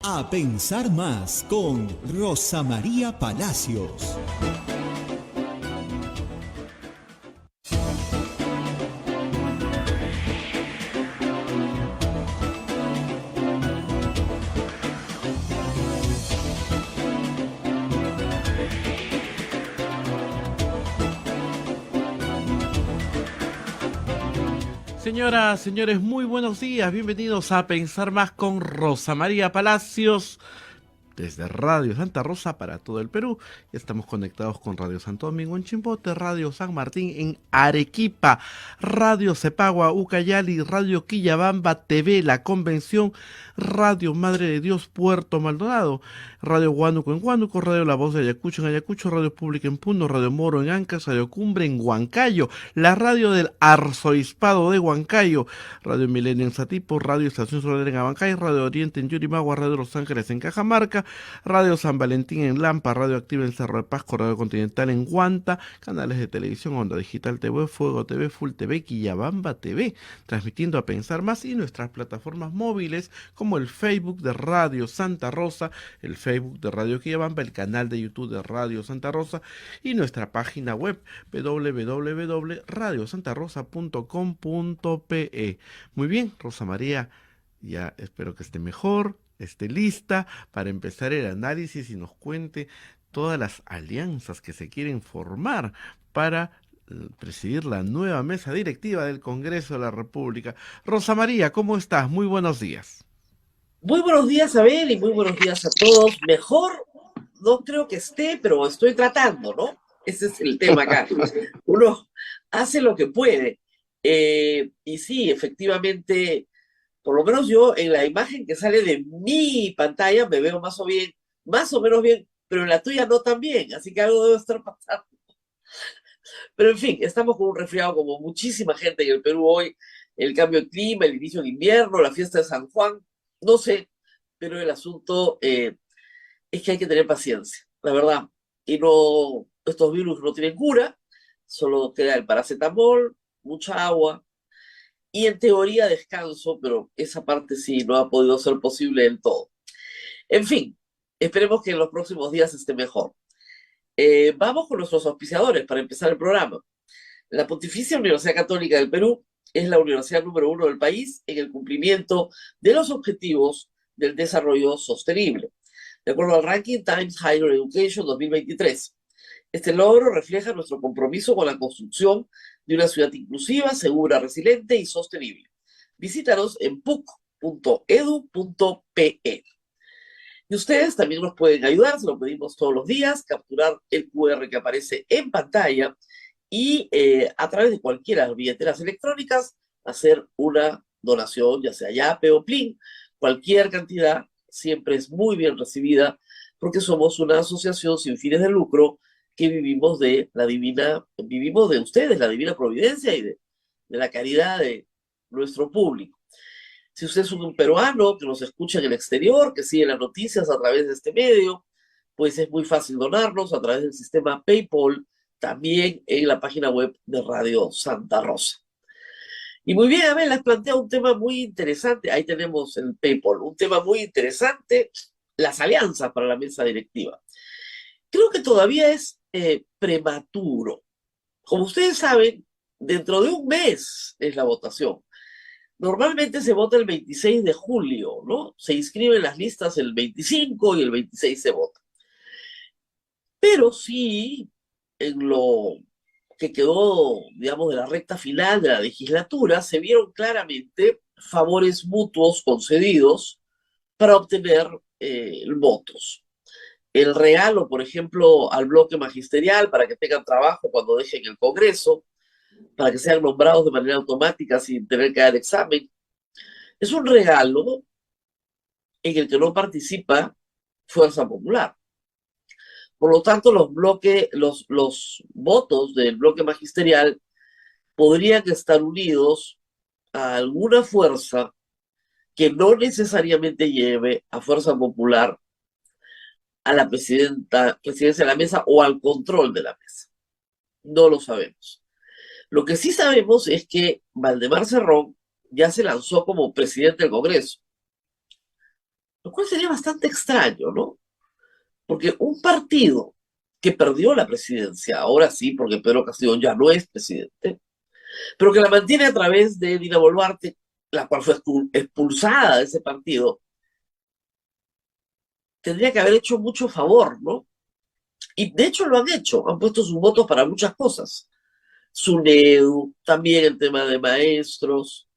A pensar más con Rosa María Palacios. Señoras, señores, muy buenos días. Bienvenidos a Pensar Más con Rosa María Palacios. Desde Radio Santa Rosa para todo el Perú. Ya estamos conectados con Radio Santo Domingo en Chimbote, Radio San Martín en Arequipa, Radio Cepagua, Ucayali, Radio Quillabamba TV, La Convención, Radio Madre de Dios, Puerto Maldonado, Radio Huánuco en Huánuco, Radio La Voz de Ayacucho en Ayacucho, Radio Pública en Puno, Radio Moro en Ancas, Radio Cumbre en Huancayo, la Radio del Arzobispado de Huancayo, Radio Milenio en Satipo, Radio Estación Solar en Abancay, Radio Oriente en Yurimagua, Radio Los Ángeles en Cajamarca, Radio San Valentín en Lampa, Radio Activa en Cerro de Pasco, Radio Continental en Huanta, canales de televisión, Onda Digital TV, Fuego TV, Full TV, Quillabamba TV, transmitiendo a Pensar Más, y nuestras plataformas móviles como el Facebook de Radio Santa Rosa, el Facebook de Radio Quillabamba, el canal de YouTube de Radio Santa Rosa y nuestra página web www.radiosantarosa.com.pe. Muy bien, Rosa María, ya espero que esté mejor, esté lista para empezar el análisis y nos cuente todas las alianzas que se quieren formar para presidir la nueva mesa directiva del Congreso de la República. Rosa María, ¿cómo estás? Muy buenos días. Muy buenos días, Abel, y muy buenos días a todos. Mejor no creo que esté, pero estoy tratando, ¿no? Ese es el tema acá. Uno hace lo que puede. Y sí, efectivamente, por lo menos yo en la imagen que sale de mi pantalla me veo más o menos bien, pero en la tuya no tan bien, así que algo debe estar pasando. Pero en fin, estamos con un resfriado como muchísima gente en el Perú hoy, el cambio de clima, el inicio de invierno, la fiesta de San Juan, no sé, pero el asunto es que hay que tener paciencia, la verdad. Y no, estos virus no tienen cura, solo queda el paracetamol, mucha agua, y en teoría descanso, pero esa parte sí no ha podido ser posible del todo. En fin, esperemos que en los próximos días esté mejor. Vamos con nuestros auspiciadores para empezar el programa. La Pontificia Universidad Católica del Perú es la universidad número 1 del país en el cumplimiento de los objetivos del desarrollo sostenible, de acuerdo al ranking Times Higher Education 2023. Este logro refleja nuestro compromiso con la construcción de una ciudad inclusiva, segura, resiliente y sostenible. Visítanos en puc.edu.pe. Y ustedes también nos pueden ayudar, se lo pedimos todos los días, capturar el QR que aparece en pantalla y a través de cualquiera de las billeteras electrónicas hacer una donación, ya sea Yape o Plin. Cualquier cantidad siempre es muy bien recibida porque somos una asociación sin fines de lucro que vivimos de ustedes, la divina providencia y de la caridad de nuestro público. Si usted es un peruano que nos escucha en el exterior, que sigue las noticias a través de este medio, pues es muy fácil donarnos a través del sistema PayPal, también en la página web de Radio Santa Rosa. Y muy bien, Abel, les plantea un tema muy interesante. Ahí tenemos el PayPal, un tema muy interesante, las alianzas para la mesa directiva. Creo que todavía es prematuro. Como ustedes saben, dentro de un mes es la votación. Normalmente se vota el 26 de julio, ¿no? Se inscriben las listas el 25 y el 26 se vota. Pero sí, en lo que quedó, digamos, de la recta final de la legislatura, se vieron claramente favores mutuos concedidos para obtener votos. El regalo, por ejemplo, al bloque magisterial para que tengan trabajo cuando dejen el Congreso, para que sean nombrados de manera automática sin tener que dar examen. Es un regalo en el que no participa Fuerza Popular. Por lo tanto, los votos del bloque magisterial podrían estar unidos a alguna fuerza que no necesariamente lleve a Fuerza Popular a la presidencia de la mesa o al control de la mesa. No lo sabemos. Lo que sí sabemos es que Valdemar Cerrón ya se lanzó como presidente del Congreso. lo cual sería bastante extraño, ¿no? Porque un partido que perdió la presidencia, ahora sí, porque Pedro Castillo ya no es presidente, pero que la mantiene a través de Dina Boluarte, la cual fue expulsada de ese partido, tendría que haber hecho mucho favor, ¿no? Y de hecho lo han hecho, han puesto sus votos para muchas cosas. SUNEDU, también el tema de maestros,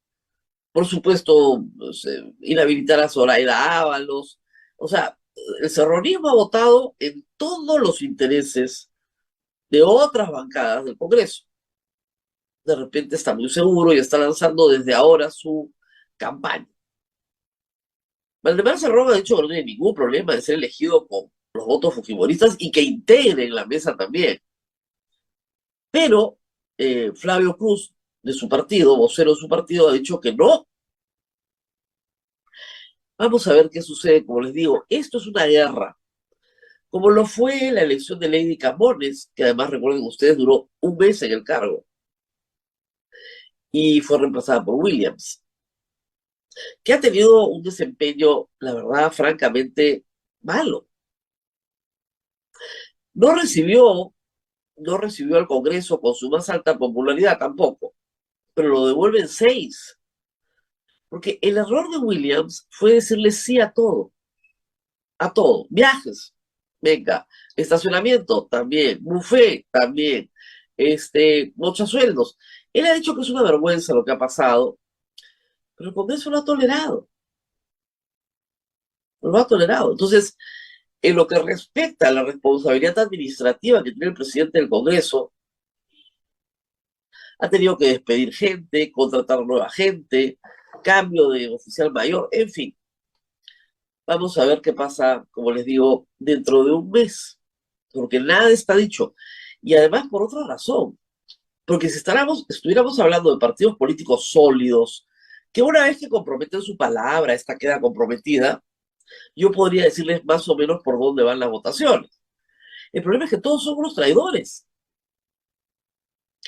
por supuesto, pues, inhabilitar a Zoraida Ábalos. O sea, el serronismo ha votado en todos los intereses de otras bancadas del Congreso. De repente está muy seguro y está lanzando desde ahora su campaña. Valdemar Cerrón ha dicho que no tiene ningún problema de ser elegido con los votos fujimoristas y que integren la mesa también. Pero Flavio Cruz, de su partido, vocero de su partido, ha dicho que no. Vamos a ver qué sucede. Como les digo, esto es una guerra. Como lo fue la elección de Lady Camones, que además, recuerden ustedes, duró un mes en el cargo y fue reemplazada por Williams, que ha tenido un desempeño, la verdad, francamente malo. No recibió, no recibió al Congreso con su más alta popularidad tampoco, pero lo devuelven 6. Porque el error de Williams fue decirle sí a todo. A todo. Viajes, venga. Estacionamiento, también. Buffet, también. Muchos sueldos. Él ha dicho que es una vergüenza lo que ha pasado, pero el Congreso lo ha tolerado. Lo ha tolerado. Entonces, en lo que respecta a la responsabilidad administrativa que tiene el presidente del Congreso, ha tenido que despedir gente, contratar nueva gente, cambio de oficial mayor, en fin. Vamos a ver qué pasa, como les digo, dentro de un mes, porque nada está dicho. Y además por otra razón, porque si estuviéramos hablando de partidos políticos sólidos, que una vez que comprometen su palabra, esta queda comprometida, yo podría decirles más o menos por dónde van las votaciones. El problema es que todos son unos traidores.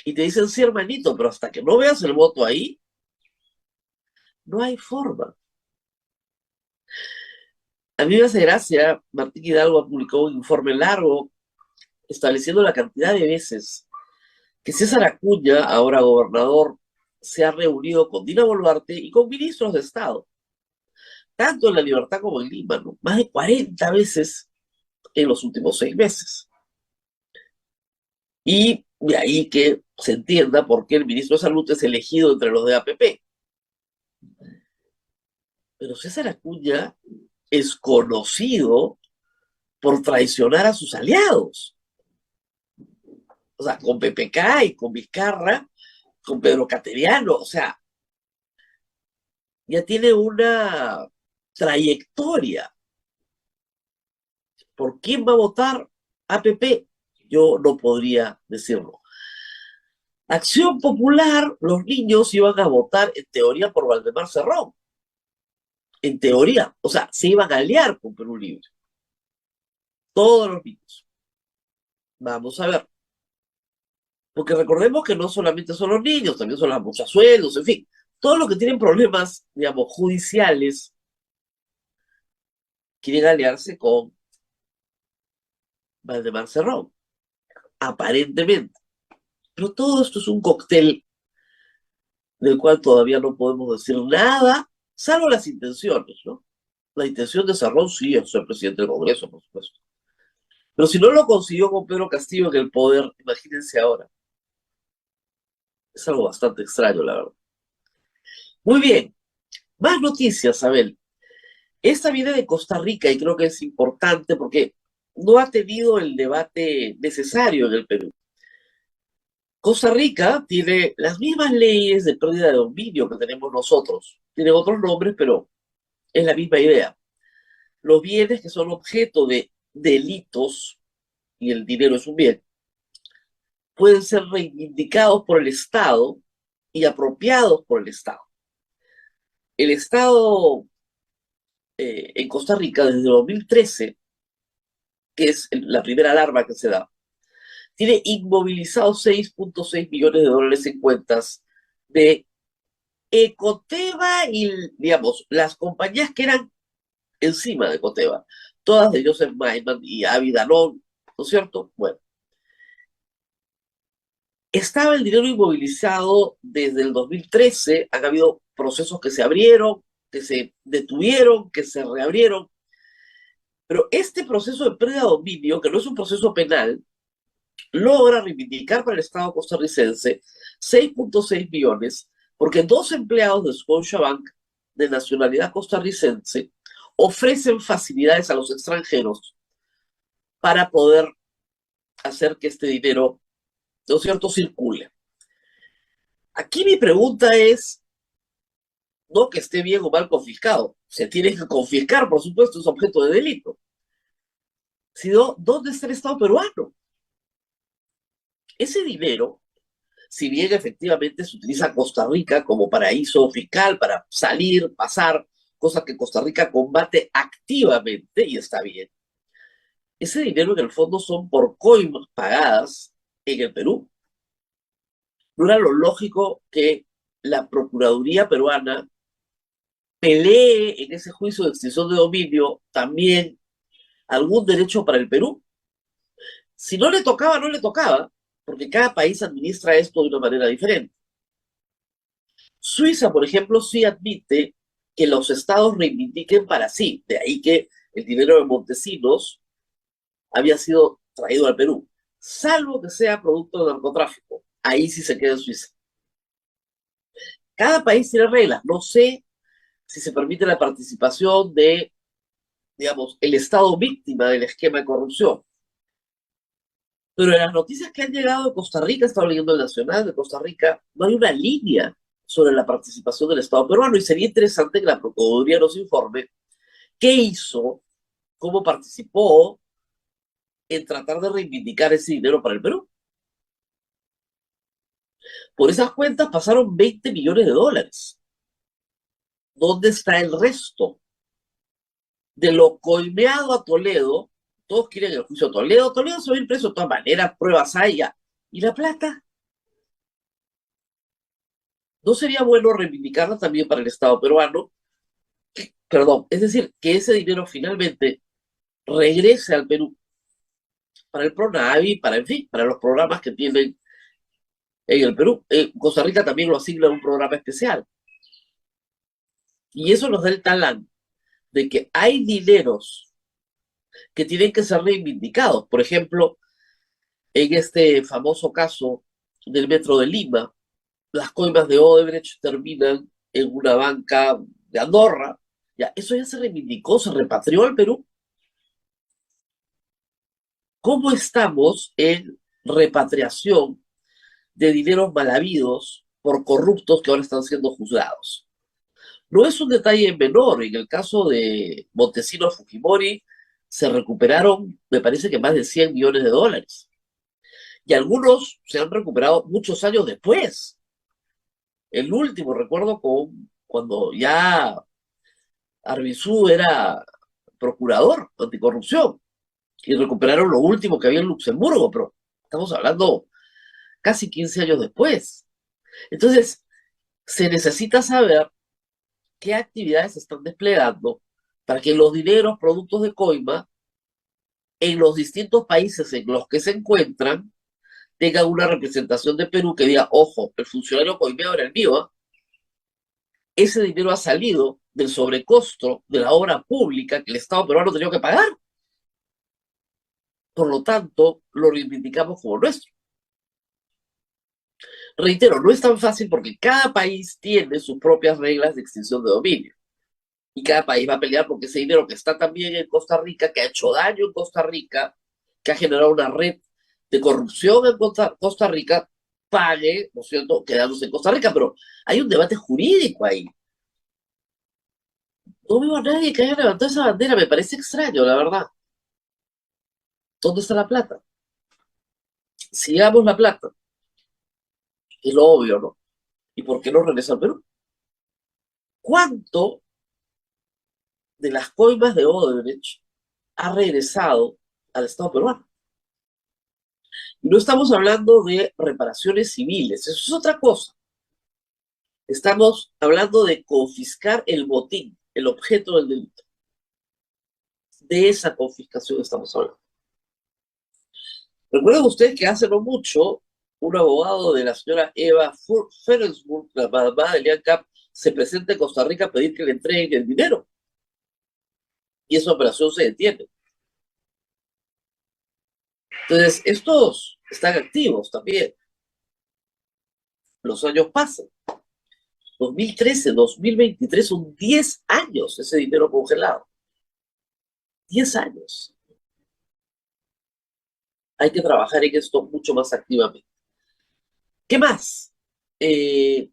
Y te dicen, sí, hermanito, pero hasta que no veas el voto ahí, no hay forma. A mí me hace gracia, Martín Hidalgo ha publicado un informe largo estableciendo la cantidad de veces que César Acuña, ahora gobernador, se ha reunido con Dina Boluarte y con ministros de Estado, tanto en La Libertad como en Lima, ¿no? Más de 40 veces en los últimos 6 meses. Y de ahí que se entienda por qué el ministro de Salud es elegido entre los de APP. Pero César Acuña es conocido por traicionar a sus aliados. O sea, con PPK y con Vizcarra, con Pedro Cateriano, o sea, ya tiene una trayectoria. ¿Por quién va a votar APP? Yo no podría decirlo. Acción Popular, los niños iban a votar en teoría por Valdemar Cerrón. En teoría, o sea, se iban a aliar con Perú Libre. Todos los niños. Vamos a ver. Porque recordemos que no solamente son los niños, también son las muchachuelos, en fin, todos los que tienen problemas, digamos, judiciales, quieren aliarse con Valdemar Cerrón, aparentemente. Pero todo esto es un cóctel del cual todavía no podemos decir nada, salvo las intenciones, ¿no? La intención de Cerrón sí es ser presidente del Congreso, por supuesto. Pero si no lo consiguió con Pedro Castillo en el poder, imagínense ahora. Es algo bastante extraño, la verdad. Muy bien, más noticias, Abel. Esta viene de Costa Rica y creo que es importante porque no ha tenido el debate necesario en el Perú. Costa Rica tiene las mismas leyes de pérdida de dominio que tenemos nosotros. Tienen otros nombres, pero es la misma idea. Los bienes que son objeto de delitos, y el dinero es un bien, pueden ser reivindicados por el Estado y apropiados por el Estado. El Estado en Costa Rica, desde 2013, que es la primera alarma que se da, tiene inmovilizados 6.6 millones de dólares en cuentas de Ecoteva y, digamos, las compañías que eran encima de Coteva, todas de Joseph Maiman y Avi Danón, ¿no es cierto? Bueno, estaba el dinero inmovilizado desde el 2013, han habido procesos que se abrieron, que se detuvieron, que se reabrieron, pero este proceso de pérdida de dominio, que no es un proceso penal, logra reivindicar para el Estado costarricense 6.6 millones, porque dos empleados de Scotiabank de nacionalidad costarricense ofrecen facilidades a los extranjeros para poder hacer que este dinero, ¿no es cierto?, circule. Aquí mi pregunta es, no que esté bien o mal confiscado, se tiene que confiscar, por supuesto, es objeto de delito, sino ¿dónde está el Estado peruano? Ese dinero, si bien efectivamente se utiliza Costa Rica como paraíso fiscal para salir, pasar, cosa que Costa Rica combate activamente y está bien, ese dinero en el fondo son por coimas pagadas en el Perú. ¿No era lo lógico que la Procuraduría peruana pelee en ese juicio de extinción de dominio también algún derecho para el Perú? Si no le tocaba, no le tocaba, porque cada país administra esto de una manera diferente. Suiza, por ejemplo, sí admite que los estados reivindiquen para sí, de ahí que el dinero de Montesinos había sido traído al Perú, salvo que sea producto de narcotráfico. Ahí sí se queda en Suiza. Cada país tiene reglas. No sé si se permite la participación de, digamos, el Estado víctima del esquema de corrupción. Pero en las noticias que han llegado de Costa Rica, estaba leyendo el Nacional de Costa Rica, no hay una línea sobre la participación del Estado peruano y sería interesante que la Procuraduría nos informe qué hizo, cómo participó en tratar de reivindicar ese dinero para el Perú. Por esas cuentas pasaron 20 millones de dólares. ¿Dónde está el resto? De lo coimeado a Toledo, todos quieren el juicio a Toledo, Toledo se va a ir preso de todas maneras, pruebas hay ya. ¿Y la plata? ¿No sería bueno reivindicarla también para el Estado peruano? Perdón, es decir, que ese dinero finalmente regrese al Perú para el PRONAVI, para, en fin, para los programas que tienen en el Perú. Costa Rica también lo asigna a un programa especial. Y eso nos da el talán de que hay dineros que tienen que ser reivindicados. Por ejemplo, en este famoso caso del Metro de Lima, las coimas de Odebrecht terminan en una banca de Andorra. Ya, eso ya se reivindicó, se repatrió al Perú. ¿Cómo estamos en repatriación de dineros mal habidos por corruptos que ahora están siendo juzgados? No es un detalle menor. En el caso de Montesinos Fujimori se recuperaron, me parece que más de 100 millones de dólares. Y algunos se han recuperado muchos años después. El último, recuerdo, cuando ya Arbizu era procurador anticorrupción y recuperaron lo último que había en Luxemburgo, pero estamos hablando casi 15 años después. Entonces, se necesita saber qué actividades se están desplegando para que los dineros productos de coima en los distintos países en los que se encuentran tengan una representación de Perú que diga, ojo, el funcionario coimeado era el mío, ¿eh? Ese dinero ha salido del sobrecosto de la obra pública que el Estado peruano ha tenido que pagar. Por lo tanto, lo reivindicamos como nuestro. Reitero, no es tan fácil porque cada país tiene sus propias reglas de extinción de dominio. Y cada país va a pelear porque ese dinero que está también en Costa Rica, que ha hecho daño en Costa Rica, que ha generado una red de corrupción en Costa Rica, pague, ¿no es cierto?, quedándose en Costa Rica. Pero hay un debate jurídico ahí. No veo a nadie que haya levantado esa bandera, me parece extraño, la verdad. ¿Dónde está la plata? Sigamos la plata, es lo obvio, ¿no? ¿Y por qué no regresa al Perú? ¿Cuánto de las coimas de Odebrecht ha regresado al Estado peruano? Y no estamos hablando de reparaciones civiles, eso es otra cosa. Estamos hablando de confiscar el botín, el objeto del delito. De esa confiscación estamos hablando. Recuerden ustedes que hace no mucho, un abogado de la señora Eva Ferensburg, la mamá de Lian Cap, se presenta en Costa Rica a pedir que le entreguen el dinero. Y esa operación se detiene. Entonces, estos están activos también. Los años pasan. 2013, 2023 son 10 años ese dinero congelado. 10 años. Hay que trabajar en esto mucho más activamente. ¿Qué más? Estoy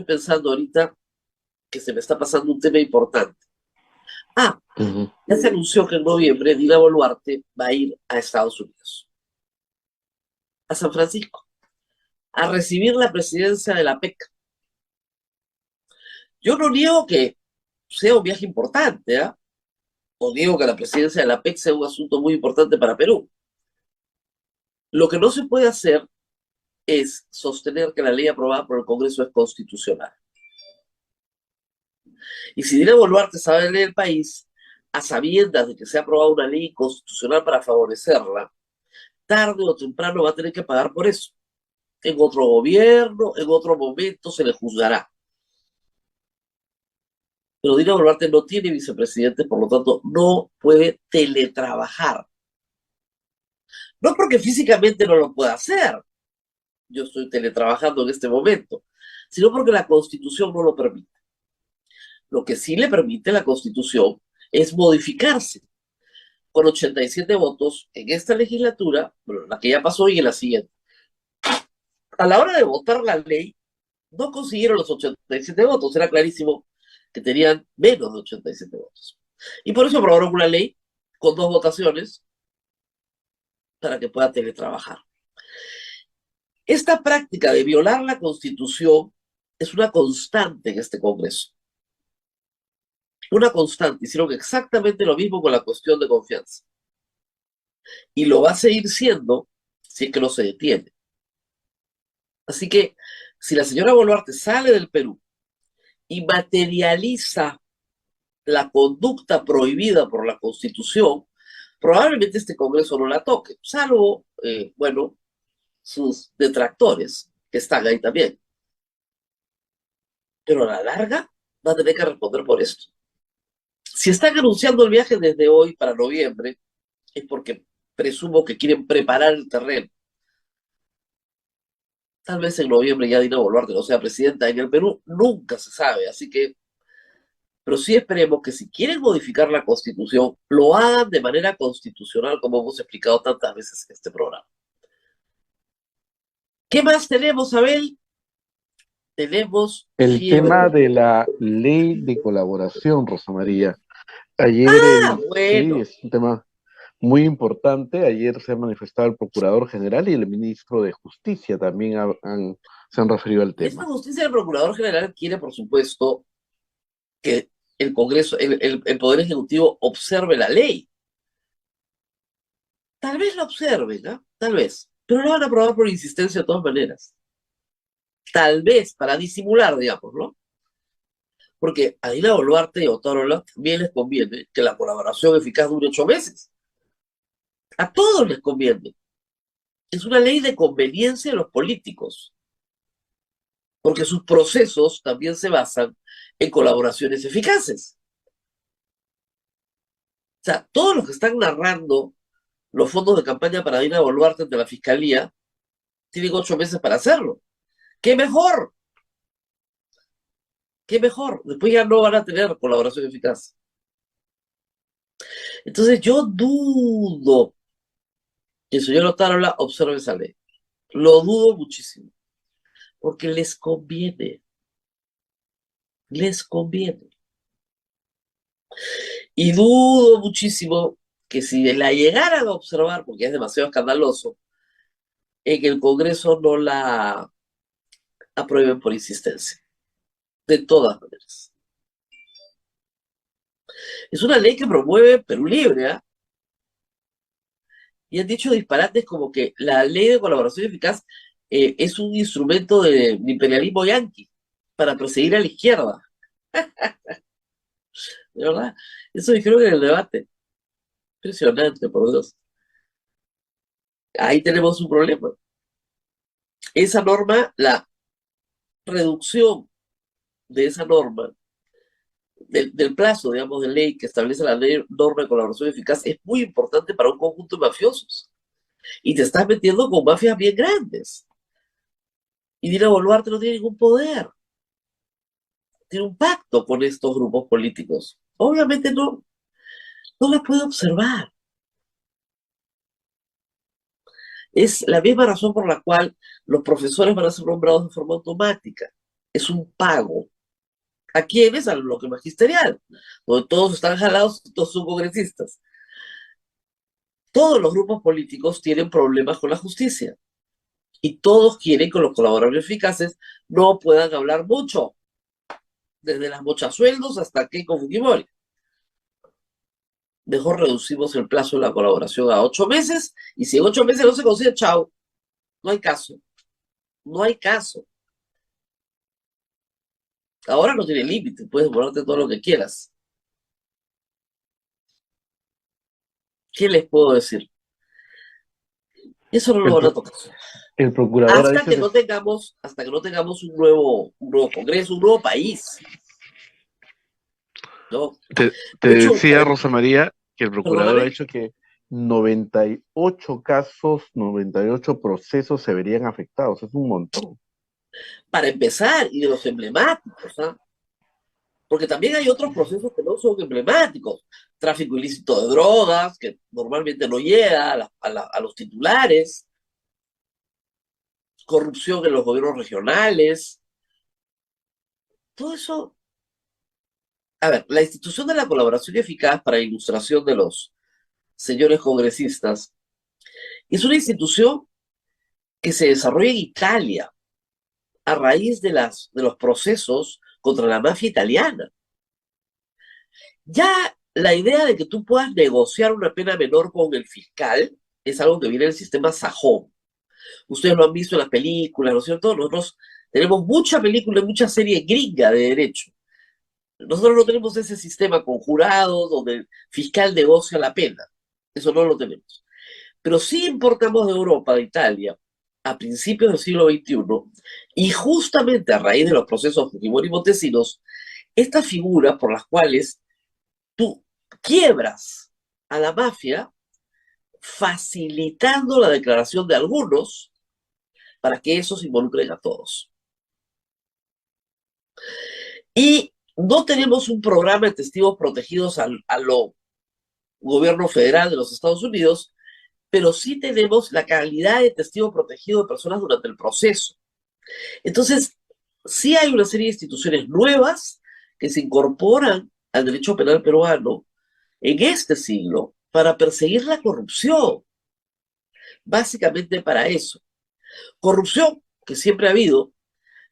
pensando ahorita que se me está pasando un tema importante. Ya se anunció que en noviembre Dina Boluarte va a ir a Estados Unidos, a San Francisco, a recibir la presidencia de la PEC. Yo no niego que sea un viaje importante, ¿eh? O digo que la presidencia de la PEC sea un asunto muy importante para Perú. Lo que no se puede hacer es sostener que la ley aprobada por el Congreso es constitucional. Y si Dina Boluarte sabe leer el país, a sabiendas de que se ha aprobado una ley constitucional para favorecerla, tarde o temprano va a tener que pagar por eso. En otro gobierno, en otro momento se le juzgará. Pero Dina Boluarte no tiene vicepresidente, por lo tanto no puede teletrabajar. No porque físicamente no lo pueda hacer, yo estoy teletrabajando en este momento, sino porque la Constitución no lo permite. Lo que sí le permite la Constitución es modificarse con 87 votos en esta legislatura, bueno, la que ya pasó y en la siguiente. A la hora de votar la ley, no consiguieron los 87 votos, era clarísimo que tenían menos de 87 votos. Y por eso aprobaron una ley con 2 votaciones para que pueda teletrabajar. Esta práctica de violar la Constitución es una constante en este Congreso. Una constante. Hicieron exactamente lo mismo con la cuestión de confianza. Y lo va a seguir siendo si es que no se detiene. Así que, si la señora Boluarte sale del Perú y materializa la conducta prohibida por la Constitución, probablemente este Congreso no la toque, salvo, bueno, sus detractores, que están ahí también. Pero a la larga va a tener que responder por esto. Si están anunciando el viaje desde hoy para noviembre, es porque presumo que quieren preparar el terreno. Tal vez en noviembre ya Dina Boluarte no sea presidenta en el Perú, nunca se sabe, así que, pero sí esperemos que si quieren modificar la Constitución, lo hagan de manera constitucional, como hemos explicado tantas veces en este programa. ¿Qué más tenemos, Abel? Tenemos El tema de la ley de colaboración, Rosa María. Ayer, bueno. sí, es un tema muy importante. Ayer se ha manifestado el Procurador General y el Ministro de Justicia también se han referido al tema. Esta justicia del Procurador General quiere, por supuesto, que el Congreso, el Poder Ejecutivo observe la ley. Tal vez la observen, ¿no? Tal vez. Pero la van a aprobar por insistencia de todas maneras. Tal vez para disimular, digamos, ¿no? Porque a Dina Boluarte y a Otárola también les conviene que la colaboración eficaz dure 8 meses. A todos les conviene. Es una ley de conveniencia de los políticos. Porque sus procesos también se basan en colaboraciones eficaces. O sea, todos los que están narrando los fondos de campaña para Dina Boluarte ante la Fiscalía tienen 8 meses para hacerlo. ¡Qué mejor! ¡Qué mejor! Después ya no van a tener colaboración eficaz. Entonces yo dudo que el señor Otárola observe esa ley. Lo dudo muchísimo. Porque les conviene. Les conviene. Y dudo muchísimo que si la llegaran a observar, porque es demasiado escandaloso, en el Congreso no la aprueben por insistencia. De todas maneras. Es una ley que promueve Perú Libre, ¿eh? Y han dicho disparates como que la ley de colaboración eficaz es un instrumento de imperialismo yanqui para perseguir a la izquierda. De verdad. Eso dijeron en el debate. Impresionante, por Dios. Ahí tenemos un problema. Esa norma, la reducción de esa norma, del plazo, digamos, de ley que establece la ley, norma de colaboración eficaz, es muy importante para un conjunto de mafiosos. Y te estás metiendo con mafias bien grandes. Y Dina Boluarte no tiene ningún poder. Tiene un pacto con estos grupos políticos. Obviamente no la puede observar. Es la misma razón por la cual los profesores van a ser nombrados de forma automática. Es un pago. ¿A quiénes? A lo que magisterial, donde todos están jalados, todos son congresistas. Todos los grupos políticos tienen problemas con la justicia y todos quieren que los colaboradores eficaces no puedan hablar mucho, desde las mochasueldos hasta Keiko Fujimori. Mejor reducimos el plazo de la colaboración a 8 meses y si en 8 meses no se consigue, chao, no hay caso, no hay caso. Ahora no tiene límite, puedes demorarte todo lo que quieras. ¿Qué les puedo decir? Eso no lo van a tocar. El procurador ha dicho Hasta que no tengamos un nuevo Congreso, un nuevo país. ¿No? Te De hecho, decía Rosa María que el procurador perdóname, ha dicho que 98 casos, 98 procesos se verían afectados. Es un montón. para empezar, y de los emblemáticos, ¿ah? Porque también hay otros procesos que no son emblemáticos. Tráfico ilícito de drogas, que normalmente no llega a los titulares. Corrupción en los gobiernos regionales. Todo eso. A ver, la institución de la colaboración eficaz para ilustración de los señores congresistas es una institución que se desarrolla en Italia a raíz de los procesos contra la mafia italiana. Ya la idea de que tú puedas negociar una pena menor con el fiscal es algo que viene del sistema sajón. Ustedes lo han visto en las películas, ¿no es cierto? Nosotros tenemos mucha película y mucha serie gringa de derecho. Nosotros no tenemos ese sistema con jurados donde el fiscal negocia la pena. Eso no lo tenemos. Pero sí importamos de Europa, de Italia, a principios del siglo XXI, y justamente a raíz de los procesos Fujimori y Montesinos, estas figuras por las cuales tú quiebras a la mafia facilitando la declaración de algunos para que esos involucren a todos. Y no tenemos un programa de testigos protegidos a lo gobierno federal de los Estados Unidos, pero sí tenemos la calidad de testigo protegido de personas durante el proceso. Entonces, sí hay una serie de instituciones nuevas que se incorporan al derecho penal peruano en este siglo para perseguir la corrupción. Básicamente para eso. Corrupción que siempre ha habido,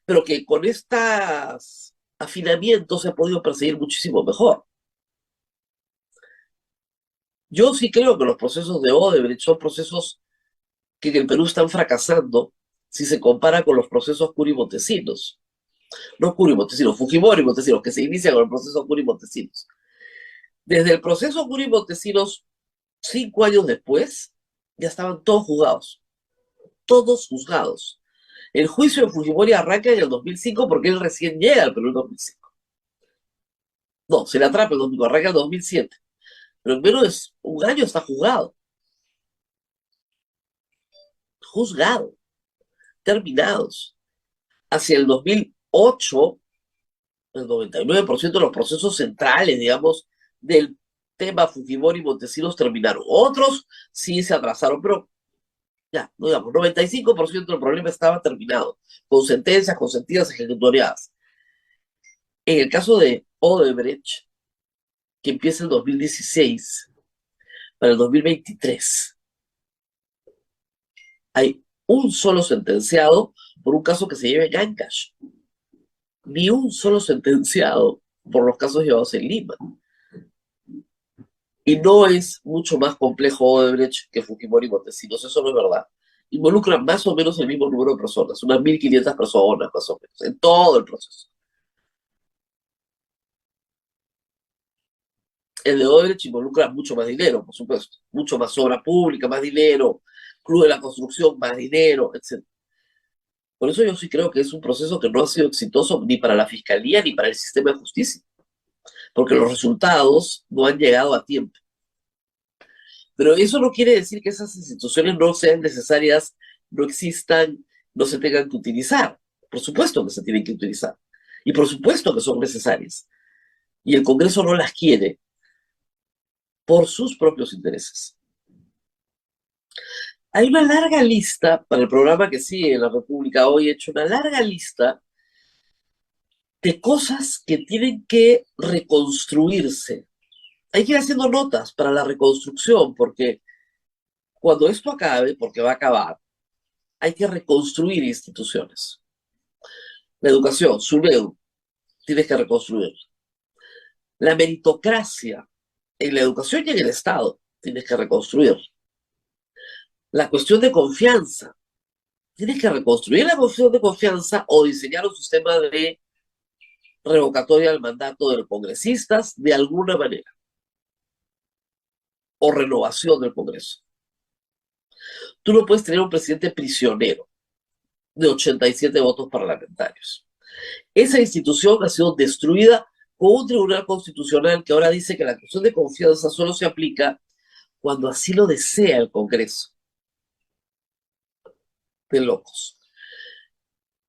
pero que con estos afinamientos se ha podido perseguir muchísimo mejor. Yo sí creo que los procesos de Odebrecht son procesos que en el Perú están fracasando si se compara con los procesos Curi-Montesinos. No Curi-Montesinos, Fujimori-Montesinos, que se inician con el proceso Curi-Montesinos. Desde el proceso Curi-Montesinos, 5 años después, ya estaban todos juzgados. Todos juzgados. El juicio de Fujimori arranca en el 2005 porque él recién llega al Perú en 2005. No, se le atrapa en el 2005, arranca en el 2007. Pero en menos de un año está juzgado. Juzgado. Terminados. Hacia el 2008, el 99% de los procesos centrales, digamos, del tema Fujimori y Montesinos terminaron. Otros sí se atrasaron, pero ya, no digamos, 95% del problema estaba terminado, con sentencias consentidas ejecutoriadas. En el caso de Odebrecht, que empieza en 2016, para el 2023, hay un solo sentenciado por un caso que se lleva en Ancash. Ni un solo sentenciado por los casos llevados en Lima. Y no es mucho más complejo Odebrecht que Fujimori y Montesinos, eso no es verdad. Involucran más o menos el mismo número de personas, unas 1.500 personas más o menos, en todo el proceso. El de Odebrecht involucra mucho más dinero, por supuesto, mucho más obra pública, más dinero, Club de la Construcción, más dinero, etc. Por eso yo sí creo que es un proceso que no ha sido exitoso ni para la Fiscalía ni para el sistema de justicia, porque los resultados no han llegado a tiempo. Pero eso no quiere decir que esas instituciones no sean necesarias, no existan, no se tengan que utilizar. Por supuesto que se tienen que utilizar. Y por supuesto que son necesarias. Y el Congreso no las quiere por sus propios intereses. Hay una larga lista, para el programa que sigue en la República hoy, he hecho una larga lista de cosas que tienen que reconstruirse. Hay que ir haciendo notas para la reconstrucción, porque cuando esto acabe, porque va a acabar, hay que reconstruir instituciones. La educación, SUNEDU, tienes que reconstruirla. La meritocracia en la educación y en el Estado, tienes que reconstruirla. La cuestión de confianza, tienes que reconstruir la cuestión de confianza o diseñar un sistema de revocatoria del mandato de los congresistas de alguna manera, o renovación del Congreso. Tú no puedes tener un presidente prisionero de 87 votos parlamentarios. Esa institución ha sido destruida con un tribunal constitucional que ahora dice que la cuestión de confianza solo se aplica cuando así lo desea el Congreso. De locos.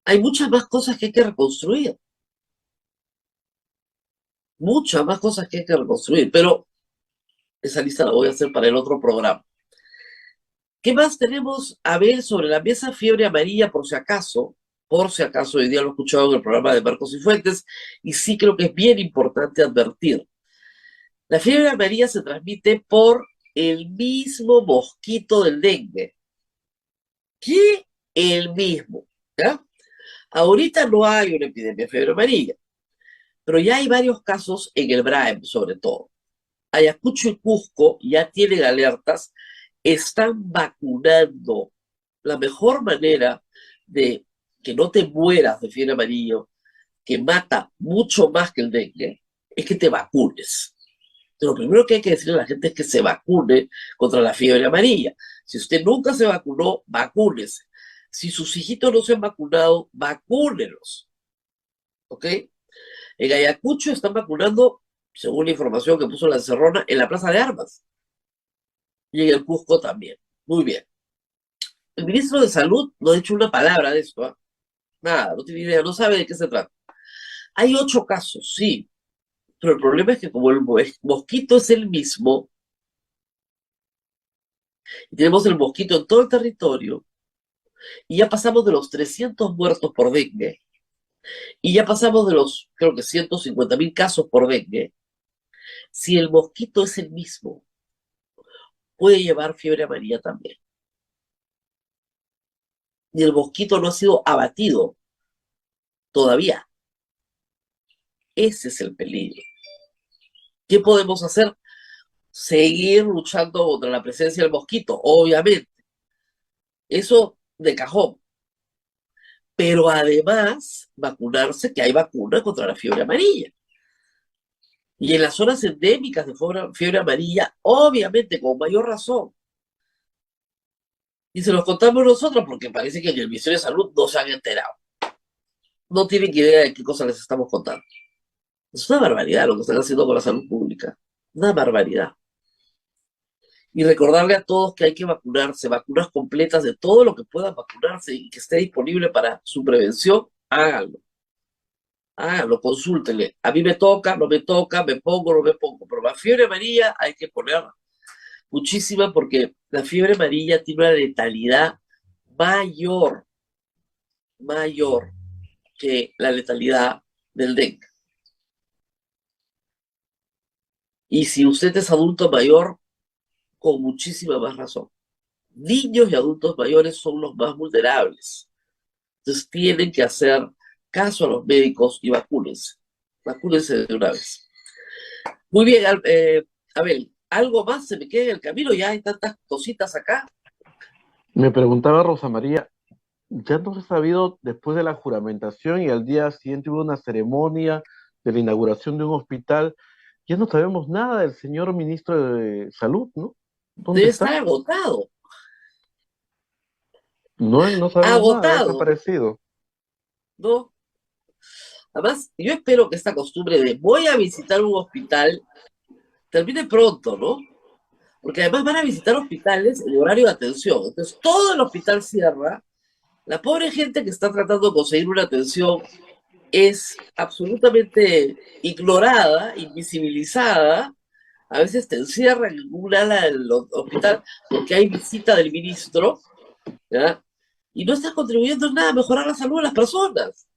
Hay muchas más cosas que hay que reconstruir. Muchas más cosas que hay que reconstruir, pero esa lista la voy a hacer para el otro programa. ¿Qué más tenemos a ver sobre la mesa fiebre amarilla, por si acaso? Por si acaso, hoy día lo he escuchado en el programa de Marcos y Fuentes, y sí creo que es bien importante advertir. La fiebre amarilla se transmite por el mismo mosquito del dengue. ¿Qué? El mismo, ¿ya? Ahorita no hay una epidemia de fiebre amarilla, pero ya hay varios casos en el Braem, sobre todo. Ayacucho y Cusco ya tienen alertas, están vacunando. La mejor manera de que no te mueras de fiebre amarilla, que mata mucho más que el dengue, es que te vacunes. Lo primero que hay que decirle a la gente es que se vacune contra la fiebre amarilla. Si usted nunca se vacunó, vacúnese. Si sus hijitos no se han vacunado, vacúnelos. ¿Ok? En Ayacucho están vacunando, según la información que puso la Encerrona, en la Plaza de Armas. Y en el Cusco también. Muy bien. El ministro de Salud no ha dicho una palabra de esto, ¿eh? Nada, no tiene idea, no sabe de qué se trata. Hay 8 casos, sí, pero el problema es que como el mosquito es el mismo, y tenemos el mosquito en todo el territorio, y ya pasamos de los 300 muertos por dengue, y ya pasamos de los, creo que 150.000 casos por dengue, si el mosquito es el mismo, puede llevar fiebre amarilla también. Y el mosquito no ha sido abatido todavía. Ese es el peligro. ¿Qué podemos hacer? Seguir luchando contra la presencia del mosquito, obviamente. Eso de cajón. Pero además, vacunarse, que hay vacuna contra la fiebre amarilla. Y en las zonas endémicas de fiebre amarilla, obviamente, con mayor razón. Y se los contamos nosotros porque parece que en el Ministerio de Salud no se han enterado. No tienen idea de qué cosa les estamos contando. Es una barbaridad lo que están haciendo con la salud pública. Una barbaridad. Y recordarle a todos que hay que vacunarse, vacunas completas de todo lo que puedan vacunarse y que esté disponible para su prevención, háganlo. Háganlo, consúltenle. A mí me toca, no me toca, me pongo, no me pongo. Pero la fiebre amarilla hay que poner muchísima porque la fiebre amarilla tiene una letalidad mayor, mayor que la letalidad del dengue. Y si usted es adulto mayor, con muchísima más razón. Niños y adultos mayores son los más vulnerables. Entonces tienen que hacer caso a los médicos y vacúnense. Vacúnense de una vez. Muy bien, Abel, ¿algo más se me queda en el camino? Ya hay tantas cositas acá. Me preguntaba Rosa María, ya no se ha sabido después de la juramentación y al día siguiente hubo una ceremonia de la inauguración de un hospital. Ya no sabemos nada del señor ministro de Salud, ¿no? ¿Dónde Debe estar está? agotado, No, no sabemos nada, ha agotado, desaparecido. ¿no? Además, yo espero que esta costumbre de voy a visitar un hospital termine pronto, ¿no? Porque además van a visitar hospitales en horario de atención. Entonces, todo el hospital cierra. La pobre gente que está tratando de conseguir una atención es absolutamente ignorada, invisibilizada. A veces te encierran en un ala del hospital porque hay visita del ministro, ¿ya? Y no están contribuyendo en nada a mejorar la salud de las personas.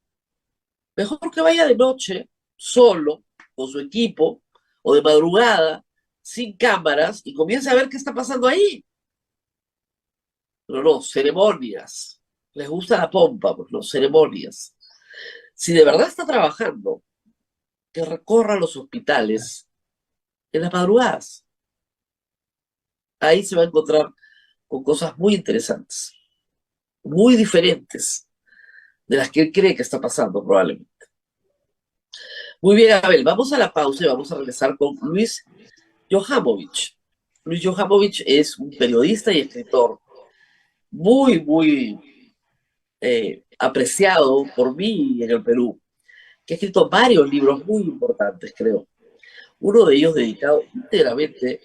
Mejor que vaya de noche, solo, con su equipo, o de madrugada, sin cámaras, y comience a ver qué está pasando ahí. Pero no, ceremonias. Les gusta la pompa, pues no, ceremonias. Si de verdad está trabajando, que recorra los hospitales en las madrugadas. Ahí se va a encontrar con cosas muy interesantes, muy diferentes de las que él cree que está pasando probablemente. Muy bien, Abel, vamos a la pausa y vamos a regresar con Luis Johamovich. Luis Johamovich es un periodista y escritor muy apreciado por mí en el Perú, que ha escrito varios libros muy importantes, creo. Uno de ellos dedicado íntegramente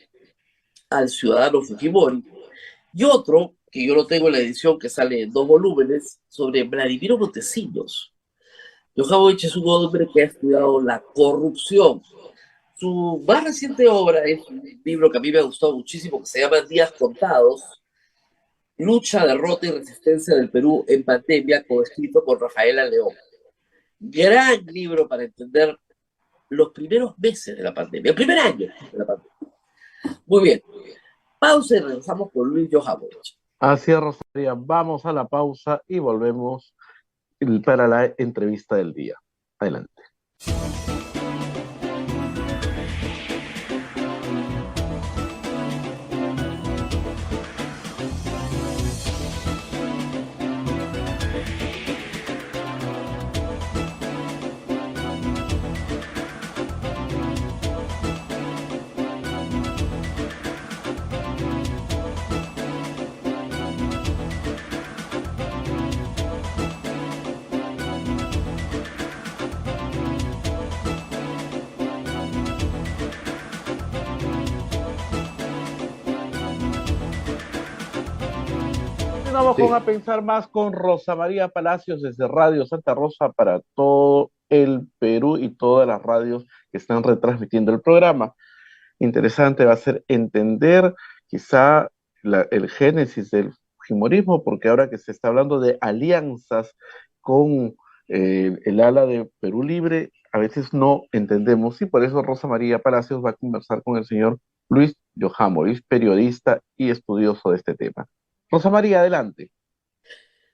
al ciudadano Fujimori, y otro, que yo lo tengo en la edición que sale en 2 volúmenes, sobre Vladimiro Montesinos. Johanovich es un hombre que ha estudiado la corrupción. Su más reciente obra es un libro que a mí me ha gustado muchísimo, que se llama Días Contados, Lucha, Derrota y Resistencia del Perú en Pandemia, coescrito con Rafaela León. Gran libro para entender los primeros meses de la pandemia, el primer año de la pandemia. Muy bien, pausa y regresamos con Luis Johanovich. Así es, Rosaria, vamos a la pausa y volvemos para la entrevista del día. Adelante. Vamos Sí, a pensar más con Rosa María Palacios desde Radio Santa Rosa para todo el Perú y todas las radios que están retransmitiendo el programa. Interesante va a ser entender quizá el génesis del fujimorismo, porque ahora que se está hablando de alianzas con el ala de Perú Libre, a veces no entendemos, y por eso Rosa María Palacios va a conversar con el señor Luis Johamovich, periodista y estudioso de este tema. Rosa María, adelante.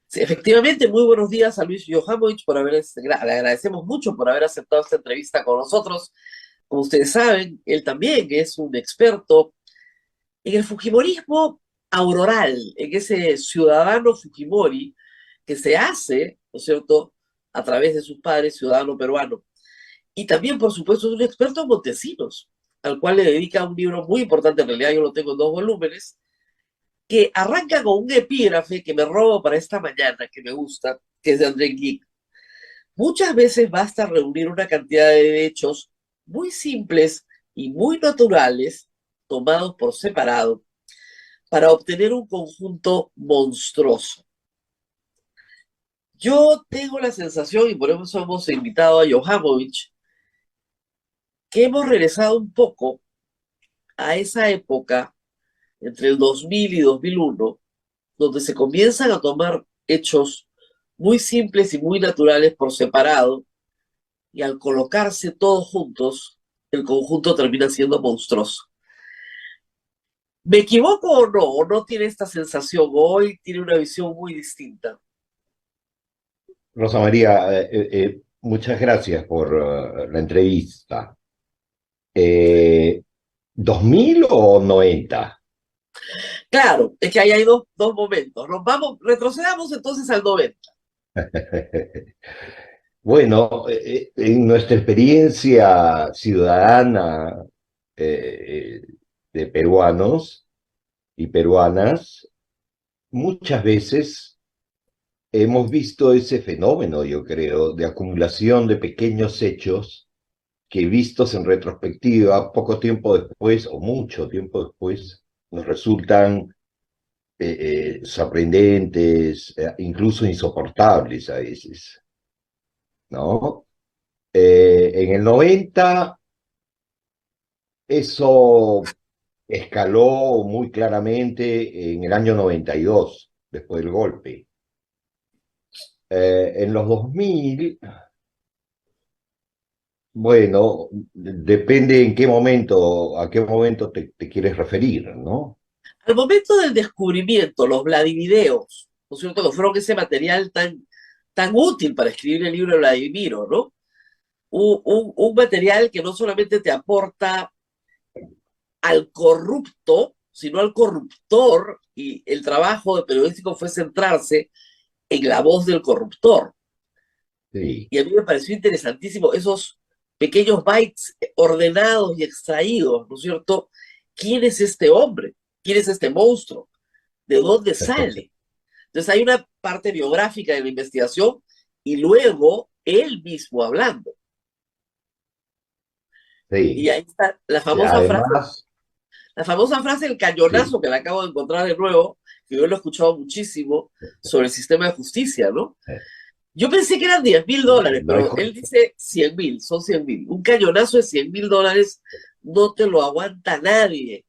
Sí, efectivamente, muy buenos días a Luis Johanovich le agradecemos mucho por haber aceptado esta entrevista con nosotros. Como ustedes saben, él también es un experto en el fujimorismo auroral, en ese ciudadano Fujimori que se hace, ¿no es cierto?, a través de sus padres, ciudadano peruano. Y también, por supuesto, es un experto en Montesinos, al cual le dedica un libro muy importante, en realidad yo lo tengo en 2 volúmenes, que arranca con un epígrafe que me robo para esta mañana, que me gusta, que es de André Gide. Muchas veces basta reunir una cantidad de hechos muy simples y muy naturales, tomados por separado, para obtener un conjunto monstruoso. Yo tengo la sensación, y por eso hemos invitado a Johanovich, que hemos regresado un poco a esa época entre el 2000 y 2001, donde se comienzan a tomar hechos muy simples y muy naturales por separado, y al colocarse todos juntos, el conjunto termina siendo monstruoso. ¿Me equivoco o no? ¿O no tiene esta sensación? ¿Hoy tiene una visión muy distinta? Rosa María, muchas gracias por la entrevista. Eh, ¿2000 o 90? Claro, es que ahí hay dos momentos. Retrocedamos entonces al 90. Bueno, en nuestra experiencia ciudadana eh, de peruanos y peruanas, muchas veces hemos visto ese fenómeno, yo creo, de acumulación de pequeños hechos que vistos en retrospectiva, poco tiempo después o mucho tiempo después, nos resultan sorprendentes, incluso insoportables a veces, ¿no? En el 90 eso escaló muy claramente en el año 92 después del golpe. En los 2000, bueno, depende en qué momento, a qué momento te quieres referir, ¿no? Al momento del descubrimiento, los Vladivideos, ¿no es cierto?, que fueron ese material tan útil para escribir el libro de Vladimiro, ¿no? Un material que no solamente te aporta al corrupto, sino al corruptor, y el trabajo de periodístico fue centrarse en la voz del corruptor. Sí, Y a mí me pareció interesantísimo esos pequeños bytes ordenados y extraídos, ¿no es cierto? ¿Quién es este hombre? ¿Quién es este monstruo? ¿De dónde sale? Entonces hay una parte biográfica de la investigación y luego él mismo hablando. Y sí. ahí está Además, la famosa frase, el sí, cañonazo que la acabo de encontrar de nuevo, que yo lo he escuchado muchísimo sobre el sistema de justicia, ¿no? eh, Yo pensé que eran $10,000, no hay pero él dice 100,000, son 100,000. Un cañonazo de $100,000 no te lo aguanta nadie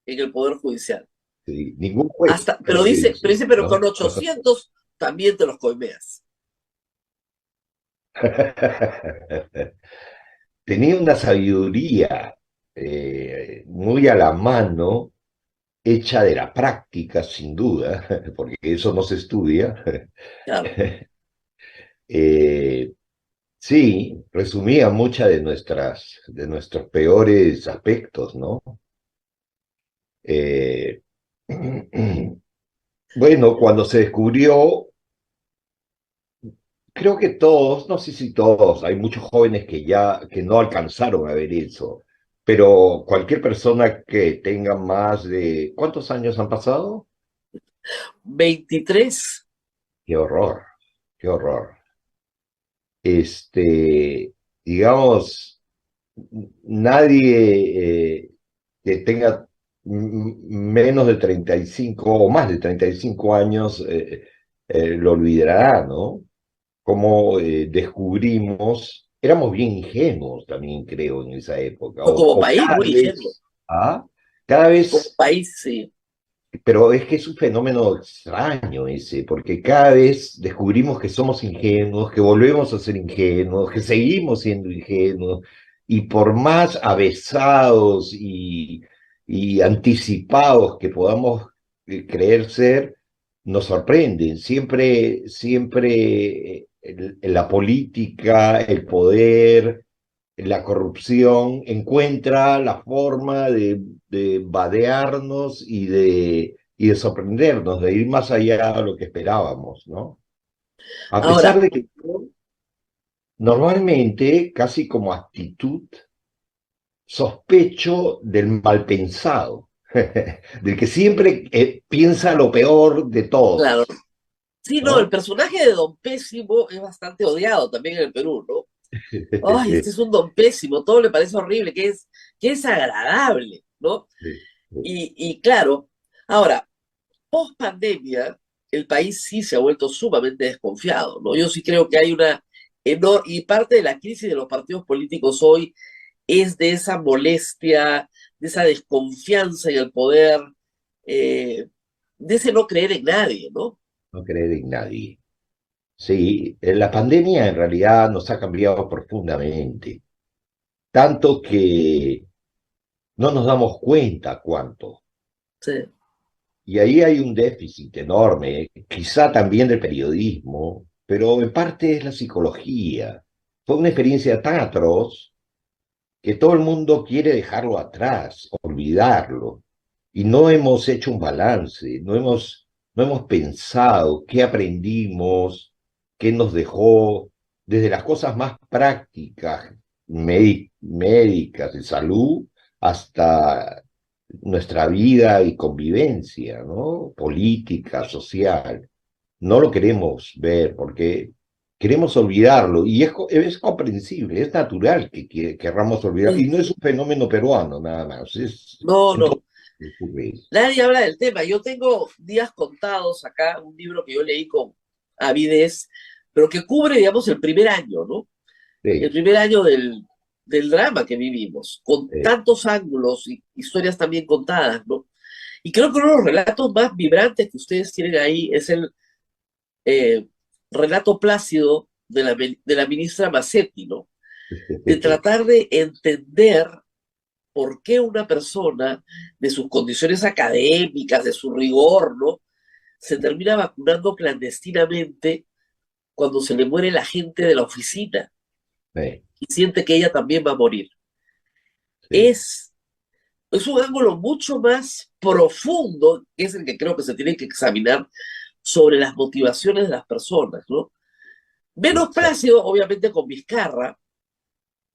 en el Poder Judicial. sí, ningún juez Pero hace dice, eso, pero con ¿no? 800 también te los coimeas. Tenía una sabiduría muy a la mano, hecha de la práctica, sin duda, porque eso no se estudia. Claro. Eh, sí, resumía muchas de nuestros peores aspectos, ¿no? Eh, bueno, cuando se descubrió, creo que todos, no sé si todos, hay muchos jóvenes que no alcanzaron a ver eso, pero cualquier persona que tenga más de, ¿cuántos años han pasado? 23. Qué horror, qué horror. Digamos, nadie que tenga menos de 35 o más de 35 años lo olvidará, ¿no? Como descubrimos, éramos bien ingenuos también, creo, en esa época, O como o país, cada muy ingenuo. vez, ¿ah? Cada Como vez, país, sí. pero es que es un fenómeno extraño ese, porque cada vez descubrimos que somos ingenuos, que volvemos a ser ingenuos, que seguimos siendo ingenuos, y por más avesados y anticipados que podamos creer ser, nos sorprenden. Siempre la política, el poder, la corrupción encuentra la forma de vadearnos y de sorprendernos, de ir más allá de lo que esperábamos, ¿no? A pesar Ahora, de que yo, normalmente, casi como actitud, sospecho del mal pensado, del que siempre piensa lo peor de claro. todos, Sí, no, el ¿no? personaje de Don Pésimo es bastante odiado también en el Perú, ¿no? Ay, este es un Don Pésimo, todo le parece horrible, que es agradable, ¿no? Y claro, ahora, post pandemia, el país sí se ha vuelto sumamente desconfiado, ¿no? Yo sí creo que hay una enorme, y parte de la crisis de los partidos políticos hoy es de esa molestia, de esa desconfianza en el poder, eh, de ese no creer en nadie, ¿no? No creer en nadie. Sí, la pandemia en realidad nos ha cambiado profundamente, tanto que no nos damos cuenta cuánto. Sí. Y ahí hay un déficit enorme, quizá también del periodismo, pero en parte es la psicología. Fue una experiencia tan atroz que todo el mundo quiere dejarlo atrás, olvidarlo. Y no hemos hecho un balance, no hemos pensado qué aprendimos, qué nos dejó. desde las cosas más prácticas, médicas, de salud, hasta nuestra vida y convivencia, ¿no? Política, social. No lo queremos ver porque queremos olvidarlo y es comprensible, es natural que querramos olvidar. Y Sí. no es un fenómeno peruano nada más, es No, en todo no. el mundo ocurre eso. Nadie habla del tema. Yo tengo días contados acá, un libro que yo leí con avidez, pero que cubre, digamos, el primer año, ¿no? El Sí, primer año del drama que vivimos, con sí, tantos ángulos y historias también contadas, ¿no? Y creo que uno de los relatos más vibrantes que ustedes tienen ahí es el eh, relato plácido de la ministra Massetti, ¿no? De tratar de entender por qué una persona, de sus condiciones académicas, de su rigor, ¿no? Se termina vacunando clandestinamente cuando se le muere la gente de la oficina sí, y siente que ella también va a morir. sí. Es, es un ángulo mucho más profundo, que es el que creo que se tiene que examinar sobre las motivaciones de las personas, ¿no? Menos Exacto. plácido, obviamente, con Vizcarra,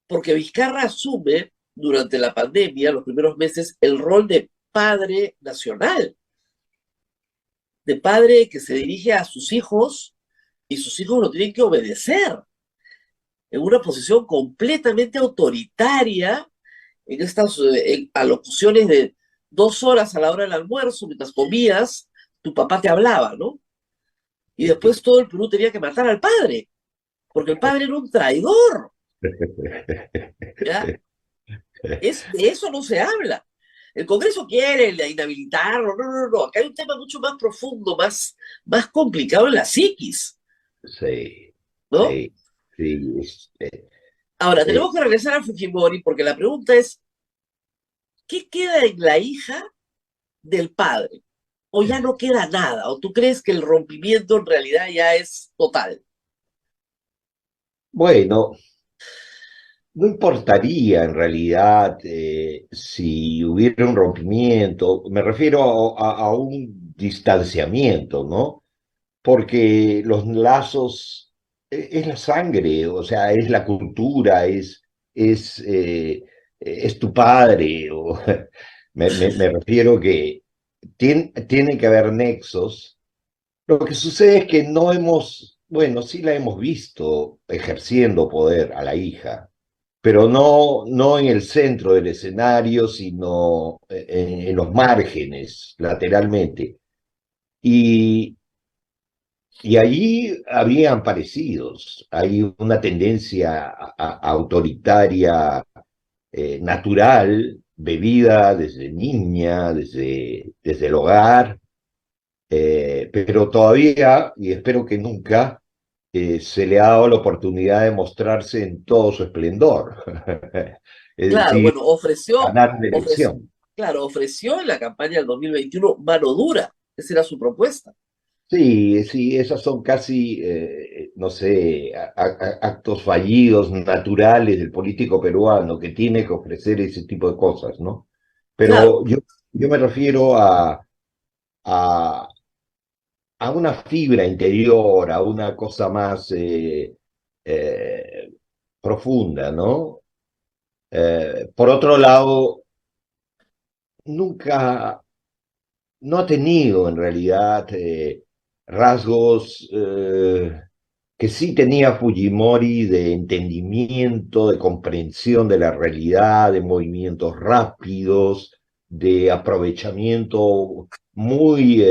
porque Vizcarra asume durante la pandemia, los primeros meses, el rol de padre nacional, de padre que se dirige a sus hijos y sus hijos lo tienen que obedecer en una posición completamente autoritaria en estas alocuciones de 2 horas a la hora del almuerzo, mientras comías, tu papá te hablaba, ¿no? Y después todo el Perú tenía que matar al padre, porque el padre era un traidor, ¿ya? De eso no se habla. El Congreso quiere inhabilitarlo, no, no, no, acá hay un tema mucho más profundo, más complicado en la psiquis, Sí, ¿no? sí, sí, Ahora, eh, tenemos que regresar a Fujimori porque la pregunta es, ¿qué queda en la hija del padre? ¿O ya no queda nada? ¿O tú crees que el rompimiento en realidad ya es total? bueno, no importaría en realidad si hubiera un rompimiento, me refiero a un distanciamiento, ¿no? Porque los lazos es la sangre, o sea, es la cultura, es tu padre, o me refiero que tiene que haber nexos. Lo que sucede es que no hemos, bueno, sí la hemos visto ejerciendo poder a la hija, pero no en el centro del escenario, sino en los márgenes, lateralmente. Y, y allí habían parecidos. Hay una tendencia autoritaria natural, bebida desde niña, desde el hogar, pero todavía, y espero que nunca, se le ha dado la oportunidad de mostrarse en todo su esplendor. Es Claro, decir, bueno, ofreció, ganar una ofreció, elección. claro, ofreció en la campaña del 2021 mano dura. Esa era su propuesta. Sí, sí, esas son casi, no sé, actos fallidos, naturales del político peruano que tiene que ofrecer ese tipo de cosas, ¿no? Claro, Pero yo me refiero a, a una fibra interior, a una cosa más eh, profunda, ¿no? Por otro lado, nunca, no ha tenido en realidad rasgos que sí tenía Fujimori de entendimiento, de comprensión de la realidad, de movimientos rápidos, de aprovechamiento muy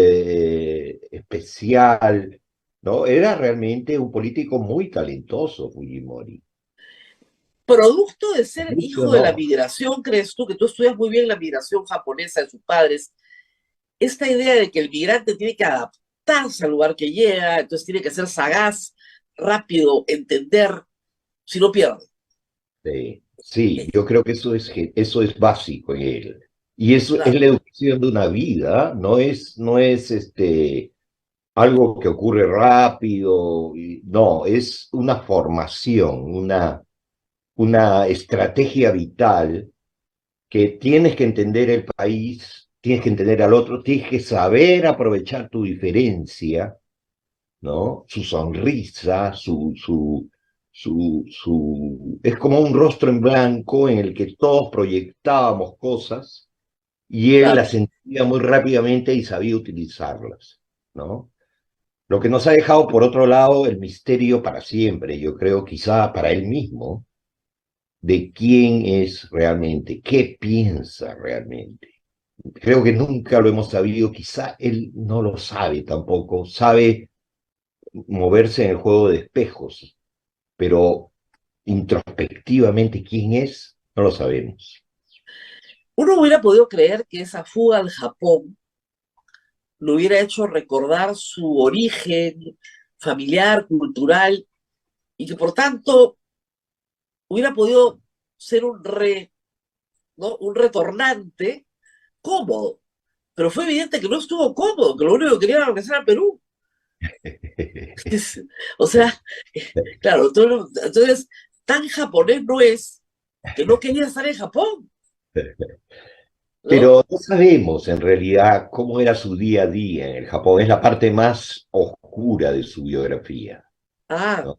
especial, ¿no? Era realmente un político muy talentoso, Fujimori. producto de ser Mucho hijo de la no. migración, ¿crees tú que tú estudias muy bien la migración japonesa de sus padres? Esta idea de que el migrante tiene que adaptarse al lugar que llega, entonces tiene que ser sagaz, rápido, entender, si no pierde. Sí, sí, yo creo que eso es básico en él. Y eso es Claro, la educación de una vida, no es algo que ocurre rápido, no, es una formación, una estrategia vital que tienes que entender el país, tienes que entender al otro, tienes que saber aprovechar tu diferencia, ¿no? Su sonrisa, es como un rostro en blanco en el que todos proyectábamos cosas y él Claro. las entendía muy rápidamente y sabía utilizarlas, ¿no? Lo que nos ha dejado, por otro lado, el misterio para siempre, yo creo, quizá para él mismo, de quién es realmente, qué piensa realmente. Creo que nunca lo hemos sabido, quizá él no lo sabe tampoco, sabe moverse en el juego de espejos, pero introspectivamente quién es, no lo sabemos. Uno hubiera podido creer que esa fuga al Japón lo hubiera hecho recordar su origen familiar, cultural, y que por tanto hubiera podido ser ¿no? Un retornante cómodo. Pero fue evidente que no estuvo cómodo, que lo único que quería era regresar a Perú. O sea, claro, entonces tan japonés no es que no quería estar en Japón, ¿no? Pero no sabemos en realidad cómo era su día a día en el Japón. Es la parte más oscura de su biografía, Ah, ¿no?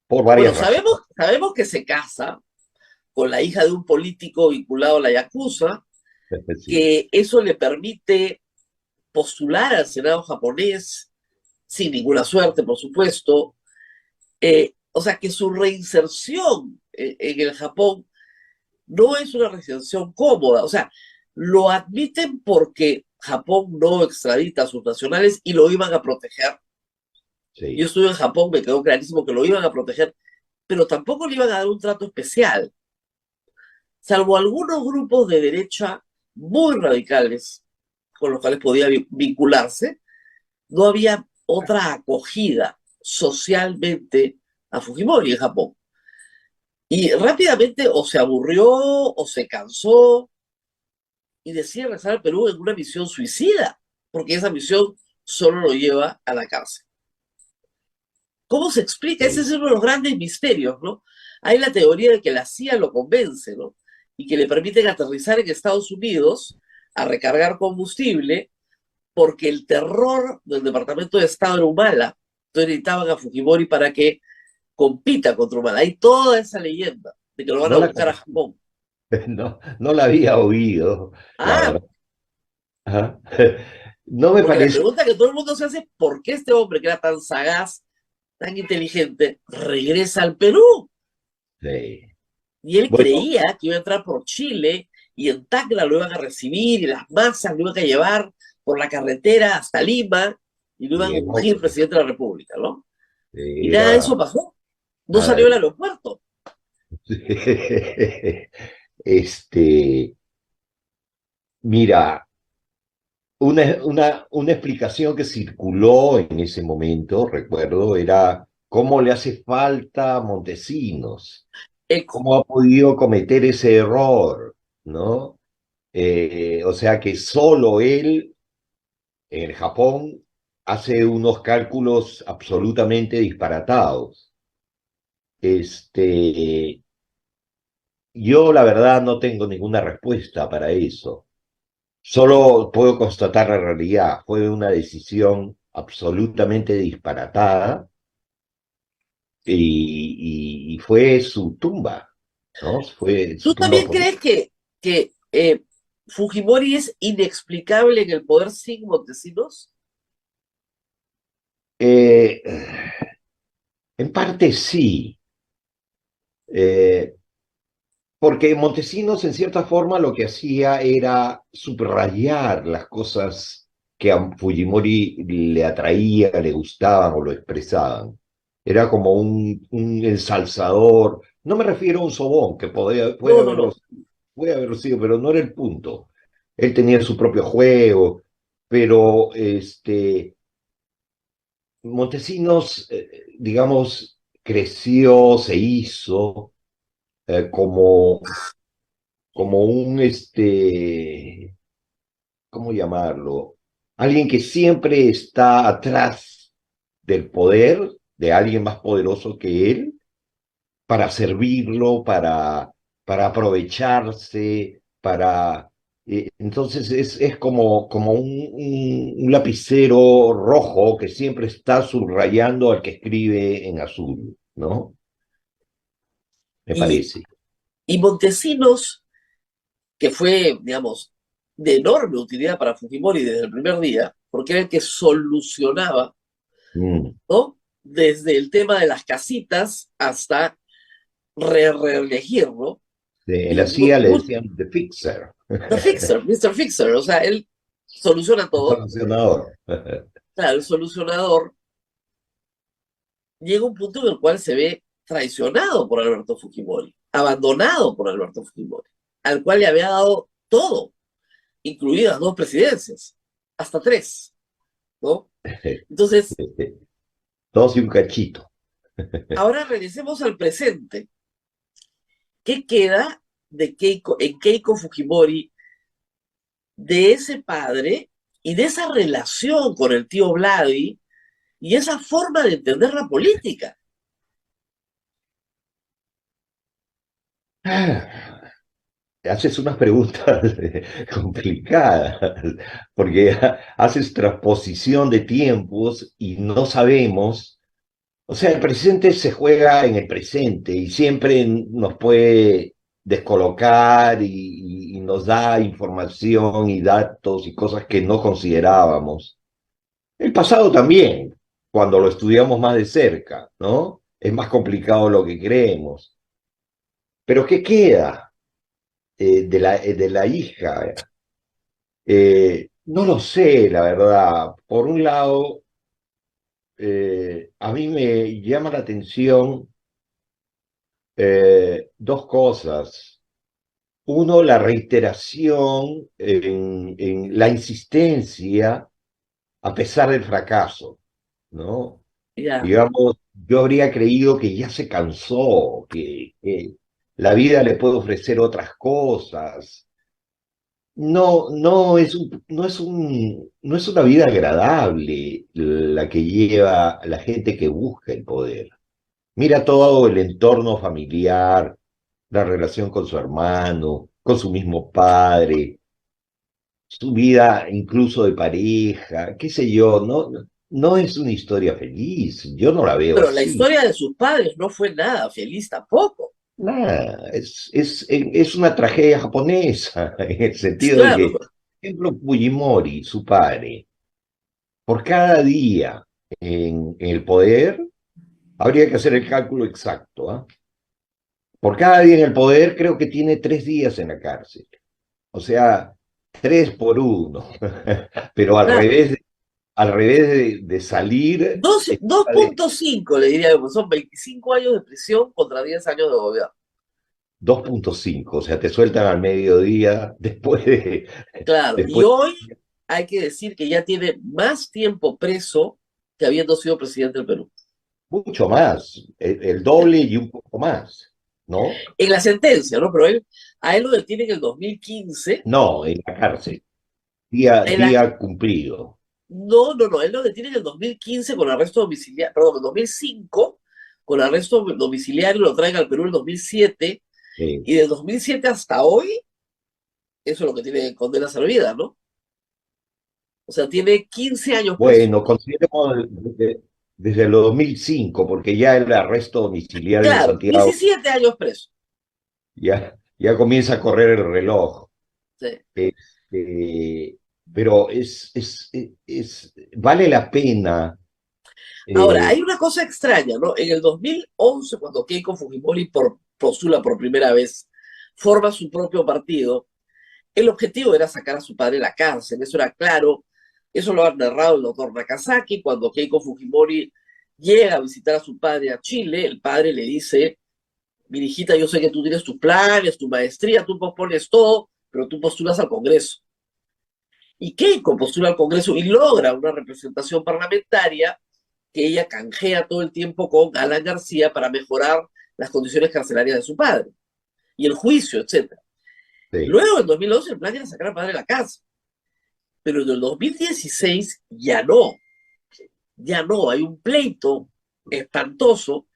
Por bueno, varias razones. sabemos que se casa con la hija de un político vinculado a la Yakuza, Sí, que eso le permite postular al Senado japonés sin ninguna suerte, por supuesto. O sea, que su reinserción en el Japón no es una reinserción cómoda. O sea, lo admiten porque Japón no extradita a sus nacionales y lo iban a proteger. Yo sí. estuve en Japón, me quedó clarísimo que lo iban a proteger, pero tampoco le iban a dar un trato especial, salvo algunos grupos de derecha muy radicales con los cuales podía vincularse, no había otra acogida socialmente a Fujimori en Japón. Y rápidamente o se aburrió o se cansó y decide regresar al Perú en una misión suicida, porque esa misión solo lo lleva a la cárcel. ¿Cómo se explica? Ese es Sí. uno de los grandes misterios, ¿no? Hay la teoría de que la CIA lo convence, ¿no? Y que le permiten aterrizar en Estados Unidos a recargar combustible porque el terror del Departamento de Estado era Humala. Entonces necesitaban a Fujimori para que compita contra Humala. Hay toda esa leyenda de que lo van a No la, buscar a Japón. no la había oído, la Ah, verdad. Ajá. No me porque la parece. pregunta que todo el mundo se hace, ¿por qué este hombre que era tan sagaz, tan inteligente, regresa al Perú? Sí. Y él Bueno, creía que iba a entrar por Chile y en Tacna lo iban a recibir y las masas lo iban a llevar por la carretera hasta Lima y lo iban a llegó, ungir presidente de la República, ¿no? Y nada de era eso pasó. No nada salió del de aeropuerto. Este, mira, una explicación que circuló en ese momento, recuerdo, era cómo le hace falta a Montesinos, Eco. cómo ha podido cometer ese error, ¿no? O sea que solo él en el Japón hace unos cálculos absolutamente disparatados. Este, yo la verdad no tengo ninguna respuesta para eso. Solo puedo constatar la realidad. Fue una decisión absolutamente disparatada y fue su tumba, ¿no? Fue su ¿Tú tumba también política. crees que Fujimori es inexplicable en el poder sin Montesinos? Eh, en parte sí, eh, porque Montesinos en cierta forma lo que hacía era subrayar las cosas que a Fujimori le atraía, le gustaban o lo expresaban. Era como un ensalzador. No me refiero a un sobón, que No, no, no. puede haberlo sido, pero no era el punto. Él tenía su propio juego, pero Montesinos, digamos, creció, se hizo como un, ¿cómo llamarlo? Alguien que siempre está atrás del poder de alguien más poderoso que él para servirlo, para aprovecharse, para... entonces es como un lapicero rojo que siempre está subrayando al que escribe en azul. ¿no? Me Y, parece. y Montesinos, que fue, digamos, de enorme utilidad para Fujimori desde el primer día, porque era el que solucionaba, Mm. ¿no? Desde el tema de las casitas hasta reelegir, ¿no? En la Y CIA le decían The Fixer, The Fixer, Mr. Fixer, o sea, él soluciona el todo. solucionador. Claro, el solucionador llega a un punto en el cual se ve traicionado por Alberto Fujimori, abandonado por Alberto Fujimori, al cual le había dado todo, incluidas dos presidencias, hasta tres, ¿no? Entonces, Dos y un cachito. ahora regresemos al presente. ¿Qué queda de Keiko Fujimori, de ese padre y de esa relación con el tío Vladi y esa forma de entender la política? Ah, haces unas preguntas complicadas, porque haces transposición de tiempos y no sabemos. O sea, el presente se juega en el presente y siempre nos puede descolocar y nos da información y datos y cosas que no considerábamos. El pasado también, cuando lo estudiamos más de cerca, ¿no? Es más complicado lo que creemos. Pero ¿qué queda de la hija? No lo sé, la verdad. Por un lado, a mí me llama la atención dos cosas. Uno, la reiteración en la insistencia a pesar del fracaso, ¿no? Ya, Digamos, yo habría creído que ya se cansó, que la vida le puede ofrecer otras cosas. No, no es una vida agradable la que lleva la gente que busca el poder. Mira todo el entorno familiar, la relación con su hermano, con su mismo padre, su vida incluso de pareja, qué sé yo, no es una historia feliz, yo no la veo pero la así. historia de sus padres no fue nada feliz tampoco. Nada, es una tragedia japonesa, en el sentido de Claro, que, por ejemplo, Fujimori, su padre, por cada día en el poder, habría que hacer el cálculo exacto, ¿ah? Por cada día en el poder, creo que tiene 3 días en la cárcel. O sea, 3 por 1. Pero claro. al revés de salir, Dos está de punto cinco le diría, pues son 25 años de prisión contra 10 años de gobierno. 2,5. O sea, te sueltan al mediodía Claro, y después, hoy hay que decir que ya tiene más tiempo preso que habiendo sido presidente del Perú. mucho más, el doble y un poco más, ¿no? En la sentencia, ¿no? Pero a él lo detienen en el 2015. No, en la cárcel, En la, día cumplido. no, él lo detienen en el 2015 con arresto domiciliario, perdón, en 2005 con arresto domiciliario, lo traen al Perú en el 2007, eh, y del 2007 hasta hoy, eso es lo que tiene condena servida, ¿no? O sea, tiene 15 años preso. bueno, consideremos desde el 2005, porque ya el arresto domiciliario en Claro, Santiago 17 años preso. ya comienza a correr el reloj. Sí. Este, pero vale la pena. Ahora, eh, hay una cosa extraña, ¿no? En el 2011, cuando Keiko Fujimori postula por primera vez, forma su propio partido, el objetivo era sacar a su padre de la cárcel, eso era claro, eso lo ha narrado el doctor Nakazaki, cuando Keiko Fujimori llega a visitar a su padre a Chile, el padre le dice, mi hijita, yo sé que tú tienes tus planes, tu maestría, tú pospones todo, pero tú postulas al Congreso. Y Keiko postula al Congreso y logra una representación parlamentaria que ella canjea todo el tiempo con Alan García para mejorar las condiciones carcelarias de su padre y el juicio, etcétera. sí. Luego, en 2011, el plan era sacar al padre de la casa, pero en el 2016 ya no, hay un pleito espantoso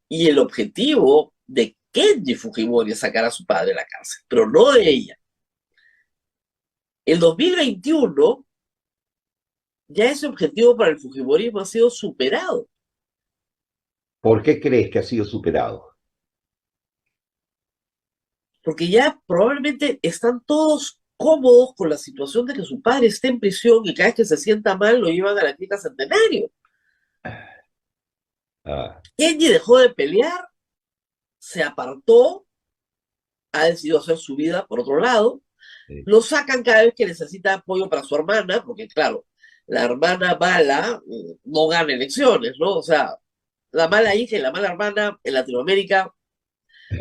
y el objetivo de Kenji Fujimori es sacar a su padre de la cárcel, pero no de ella. El 2021, ya ese objetivo para el Fujimorismo ha sido superado. ¿Por qué crees que ha sido superado? Porque ya probablemente están todos cómodos con la situación de que su padre esté en prisión y cada vez que se sienta mal lo llevan a la clínica Centenario. Ah, Kenji dejó de pelear, se apartó, ha decidido hacer su vida por otro lado, sí. lo sacan cada vez que necesita apoyo para su hermana, porque claro, la hermana mala no gana elecciones, ¿no? O sea, la mala hija y la mala hermana en Latinoamérica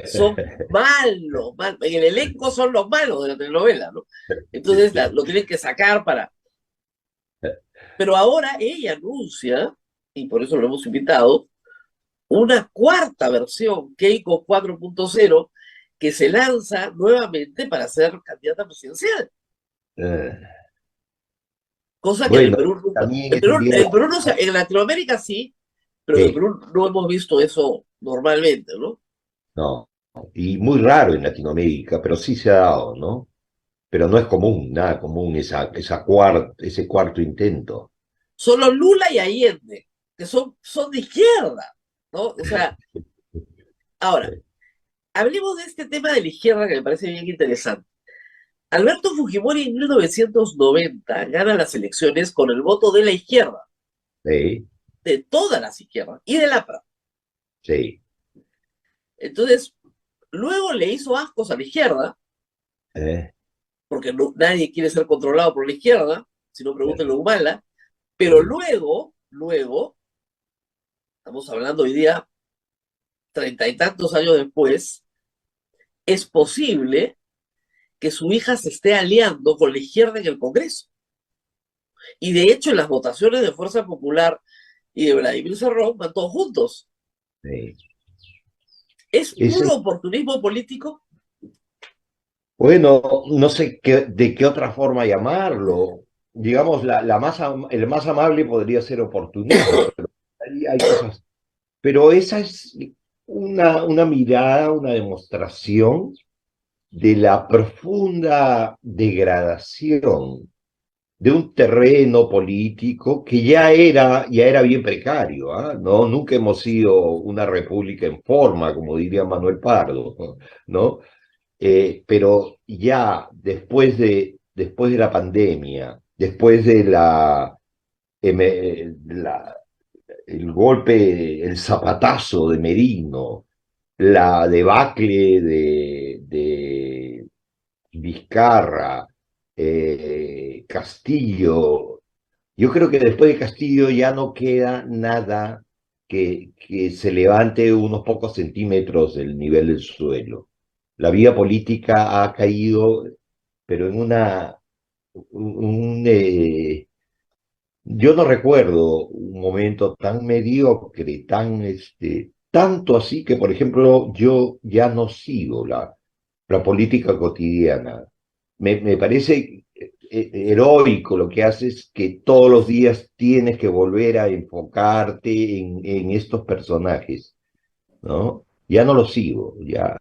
son malos, en el elenco son los malos de la telenovela, ¿no? Entonces lo tienen que sacar para... Pero ahora ella anuncia, y por eso lo hemos invitado, una cuarta versión, Keiko 4.0, que se lanza nuevamente para ser candidata presidencial. Eh, Cosa que en el bueno, Perú nunca. también es un día En el Perú no en Latinoamérica sí, pero en el sí, Perú no hemos visto eso normalmente, ¿no? no, y muy raro en Latinoamérica, pero sí se ha dado, ¿no? Pero no es común, nada común ese cuarto intento. Solo Lula y Allende, que son de izquierda, ¿no? O sea, ahora, hablemos de este tema de la izquierda que me parece bien interesante. Alberto Fujimori en 1990 gana las elecciones con el voto de la izquierda, Sí, de todas las izquierdas y del APRA. sí. Entonces, luego le hizo ascos a la izquierda, Eh, porque nadie quiere ser controlado por la izquierda, si no pregúntenle a eh, Humala, pero luego, estamos hablando hoy día, 30 y tantos años después, es posible que su hija se esté aliando con la izquierda en el Congreso. Y de hecho, en las votaciones de Fuerza Popular y de Vladimir Cerrón van todos juntos. sí. ¿Es Ese, puro oportunismo político? bueno, no sé de qué otra forma llamarlo. Digamos, el más amable podría ser oportunismo, pero hay cosas. Pero esa es una mirada, una demostración de la profunda degradación de un terreno político que ya era bien precario, ¿ah? ¿No? Nunca hemos sido una república en forma, como diría Manuel Pardo, ¿no? Pero ya después de la pandemia, después de el golpe, el zapatazo de Merino, la debacle de Vizcarra, Castillo. Yo creo que después de Castillo ya no queda nada que se levante unos pocos centímetros del nivel del suelo. La vida política ha caído, pero en yo no recuerdo un momento tan mediocre, tanto así que, por ejemplo, yo ya no sigo la política cotidiana. Me parece heroico lo que haces, que todos los días tienes que volver a enfocarte en estos personajes, ¿no? Ya no lo sigo, ya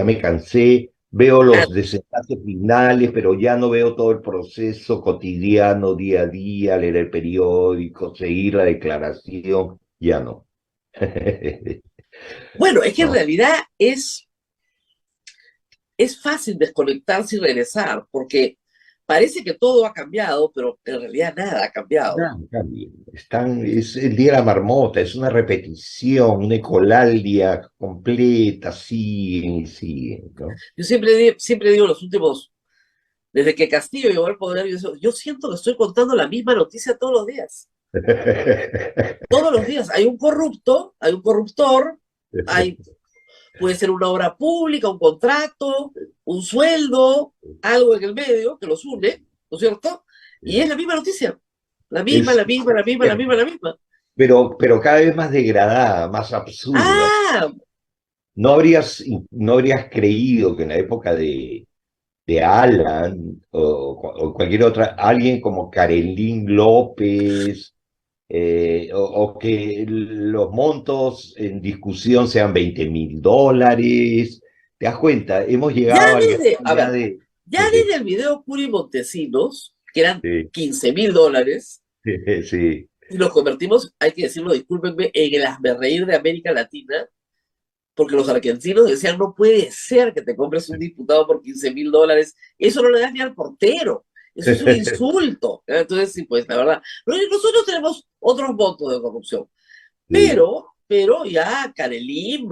me cansé, veo Ah, los desenlaces finales, pero ya no veo todo el proceso cotidiano, día a día, leer el periódico, seguir la declaración, ya no. bueno, es que en No, realidad es fácil desconectarse y regresar, porque parece que todo ha cambiado, pero en realidad nada ha cambiado. nada cambia. Es el día de la marmota, es una repetición, una ecolalia completa, siguen y siguen, ¿no? Yo siempre digo desde que Castillo llegó al poder, yo siento que estoy contando la misma noticia todos los días. Todos los días hay un corrupto, hay un corruptor, puede ser una obra pública, un contrato, un sueldo, algo en el medio que los une, ¿no es cierto? Y es la misma noticia. La misma, Es, la misma, la misma, la misma, la misma. pero cada vez más degradada, más absurda. Ah, No habrías creído que en la época de Alan o cualquier otra, alguien como Karelín López, o que los montos en discusión sean $20.000. ¿Te das cuenta? Hemos ya llegado al grado desde, a ya ver, de... ya desde el video Curi Montesinos, que eran Sí, $15.000, sí, Y nos convertimos, hay que decirlo, discúlpenme, en el hazmerreír de América Latina, porque los argentinos decían, no puede ser que te compres un diputado por $15,000, eso no le das ni al portero, eso es un insulto. Entonces, sí, pues, la verdad, nosotros tenemos otros votos de corrupción, Sí, pero ya, Carelim,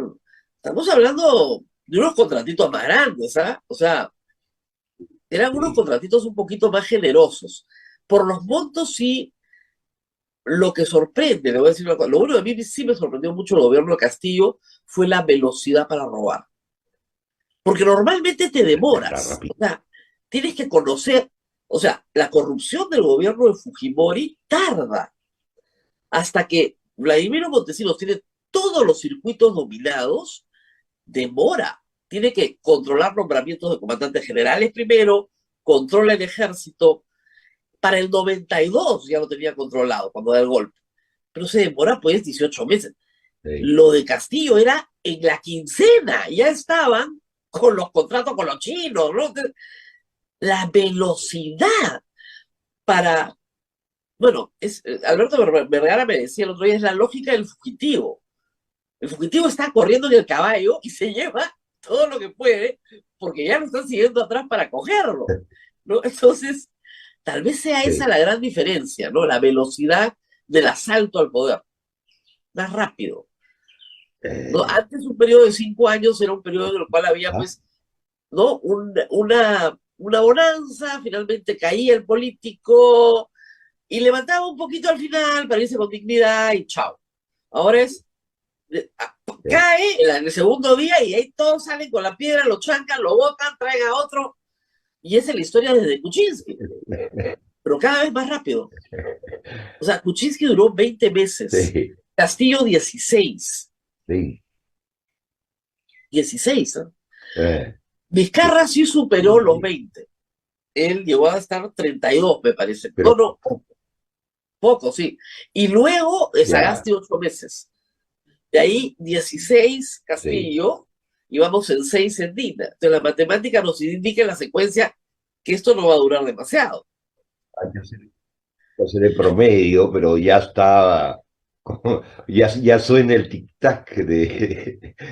estamos hablando de unos contratitos más grandes, ¿ah? O sea, eran unos sí, contratitos un poquito más generosos. Por los montos sí, lo que sorprende, le voy a decir una cosa, lo único que a mí sí me sorprendió mucho el gobierno de Castillo fue la velocidad para robar. Porque normalmente te está demoras, o rápido. sea, tienes que conocer, o sea, la corrupción del gobierno de Fujimori tarda hasta que Vladimiro Montesinos tiene todos los circuitos dominados, demora. Tiene que controlar nombramientos de comandantes generales primero, controla el ejército. Para el 92 ya lo tenía controlado cuando da el golpe, pero se demora pues 18 meses. Sí, Lo de Castillo era en la quincena, ya estaban con los contratos con los chinos, ¿no? La velocidad para, bueno, Alberto Vergara me decía el otro día, es la lógica del fugitivo. El fugitivo está corriendo en el caballo y se lleva todo lo que puede porque ya lo están siguiendo atrás para cogerlo, ¿no? Entonces, tal vez sea esa sí. la gran diferencia, ¿no? La velocidad del asalto al poder, más rápido. ¿No? Eh, Antes un periodo de 5 años era un periodo en el cual había, ah, pues, ¿no? Una bonanza, finalmente caía el político y levantaba un poquito al final para irse con dignidad y chao. Ahora es, sí. cae en el segundo día y ahí todos salen con la piedra, lo chancan, lo botan, traen a otro. Y esa es la historia desde Kuczynski, pero cada vez más rápido. O sea, Kuczynski duró 20 meses, Sí, Castillo 16. sí. 16, ¿eh? Eh, sí, Vizcarra sí superó los sí. 20. Él llegó a estar 32, me parece. Pero No, no, poco, sí. Y luego ya, Sagasti 8 meses. De ahí 16 sí. Castillo y vamos en 6 en Dina. Entonces la matemática nos indica en la secuencia que esto no va a durar demasiado. Hay que hacer el promedio, pero ya está, ya suena el tic-tac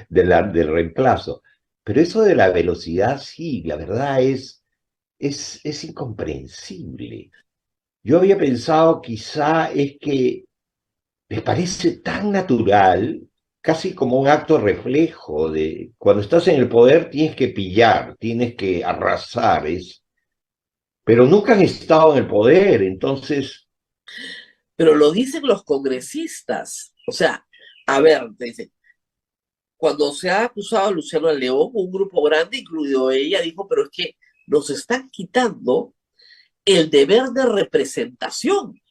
del reemplazo. Pero eso de la velocidad, sí, la verdad es incomprensible. Yo había pensado quizá es que les parece tan natural, casi como un acto reflejo de cuando estás en el poder tienes que pillar, tienes que arrasar, pero nunca han estado en el poder, entonces, Pero lo dicen los congresistas. O sea, a ver, te dice, cuando se ha acusado a Luciano León, un grupo grande, incluido ella, dijo, pero es que nos están quitando el deber de representación.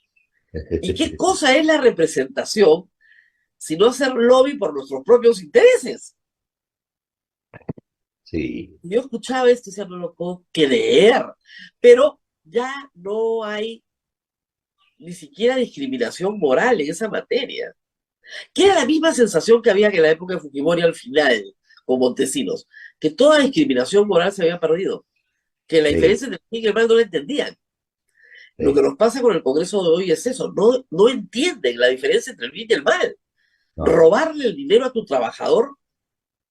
¿Y qué cosa es la representación sino hacer lobby por nuestros propios intereses? sí, Yo escuchaba esto y decía, no lo puedo creer, pero ya no hay ni siquiera discriminación moral en esa materia. Que era la misma sensación que había en la época de Fujimori al final, con Montesinos, que toda discriminación moral se había perdido, que la sí, diferencia entre el bien y el mal no la entendían. Lo que sí, nos pasa con el Congreso de hoy es eso, no entienden la diferencia entre el bien y el mal. no. Robarle el dinero a tu trabajador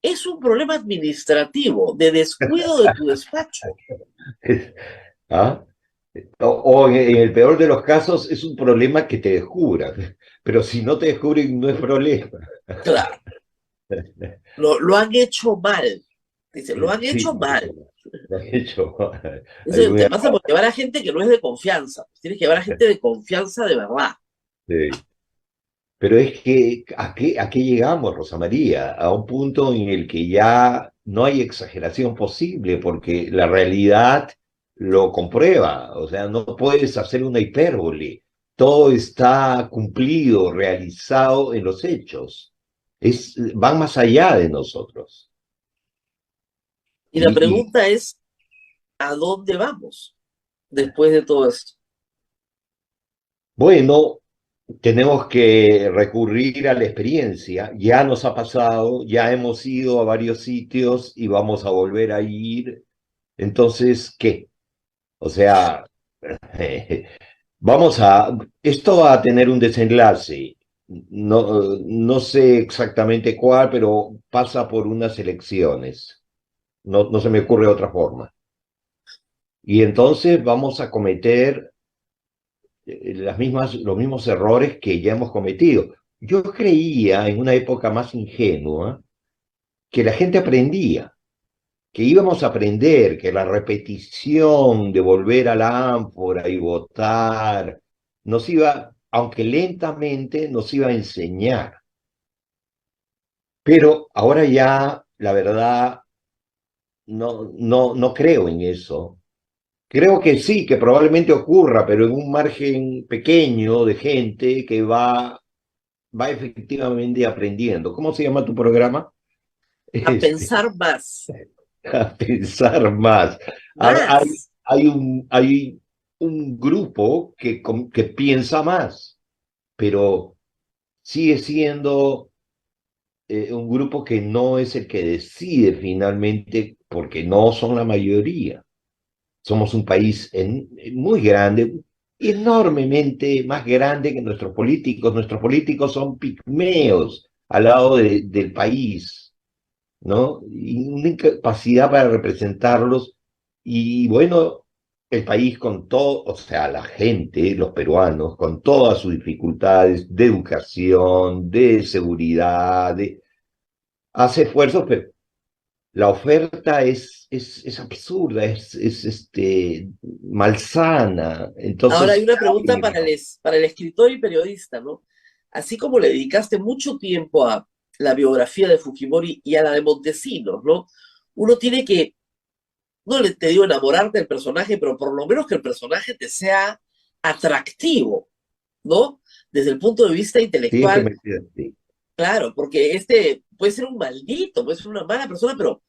es un problema administrativo, de descuido de tu despacho. ¿Ah? O en el peor de los casos es un problema que te descubran, pero si no te descubren no es problema. Claro, lo han hecho mal. Dice, lo han hecho Sí, mal. lo he hecho. Eso Algún te pasa por llevar a gente que no es de confianza. Tienes que llevar a gente de confianza de verdad. sí. Pero es que, ¿a qué llegamos, Rosa María? A un punto en el que ya no hay exageración posible, porque la realidad lo comprueba. O sea, no puedes hacer una hipérbole. Todo está cumplido, realizado en los hechos. Van más allá de nosotros. Y la Y pregunta es, ¿a dónde vamos después de todo esto? bueno, tenemos que recurrir a la experiencia. Ya nos ha pasado, ya hemos ido a varios sitios y vamos a volver a ir. Entonces, ¿qué? O sea, Esto va a tener un desenlace. No sé exactamente cuál, pero pasa por unas elecciones. No se me ocurre otra forma. Y entonces vamos a cometer los mismos errores que ya hemos cometido. Yo creía en una época más ingenua que la gente aprendía, que íbamos a aprender, que la repetición de volver a la ánfora y votar nos iba, aunque lentamente, nos iba a enseñar. Pero ahora ya, la verdad, no creo en eso. Creo que sí, que probablemente ocurra, pero en un margen pequeño de gente que va efectivamente aprendiendo. ¿Cómo se llama tu programa? A Este, pensar más, a pensar más. más. Hay un grupo que piensa más, pero sigue siendo un grupo que no es el que decide finalmente, porque no son la mayoría. Somos un país muy grande, enormemente más grande que nuestros políticos. Nuestros políticos son pigmeos al lado del país, ¿no? Y una incapacidad para representarlos. Y bueno, el país con todo, o sea, la gente, los peruanos, con todas sus dificultades de educación, de seguridad, hace esfuerzos, pero la oferta es absurda, malsana. Ahora hay Entonces, una pregunta para el escritor y periodista, ¿no? Así como le dedicaste mucho tiempo a la biografía de Fujimori y a la de Montesinos, ¿no? Uno tiene que, no le te digo enamorarte del personaje, pero por lo menos que el personaje te sea atractivo, ¿no? Desde el punto de vista tienes que intelectual, meterte. claro, porque este puede ser un maldito, puede ser una mala persona, pero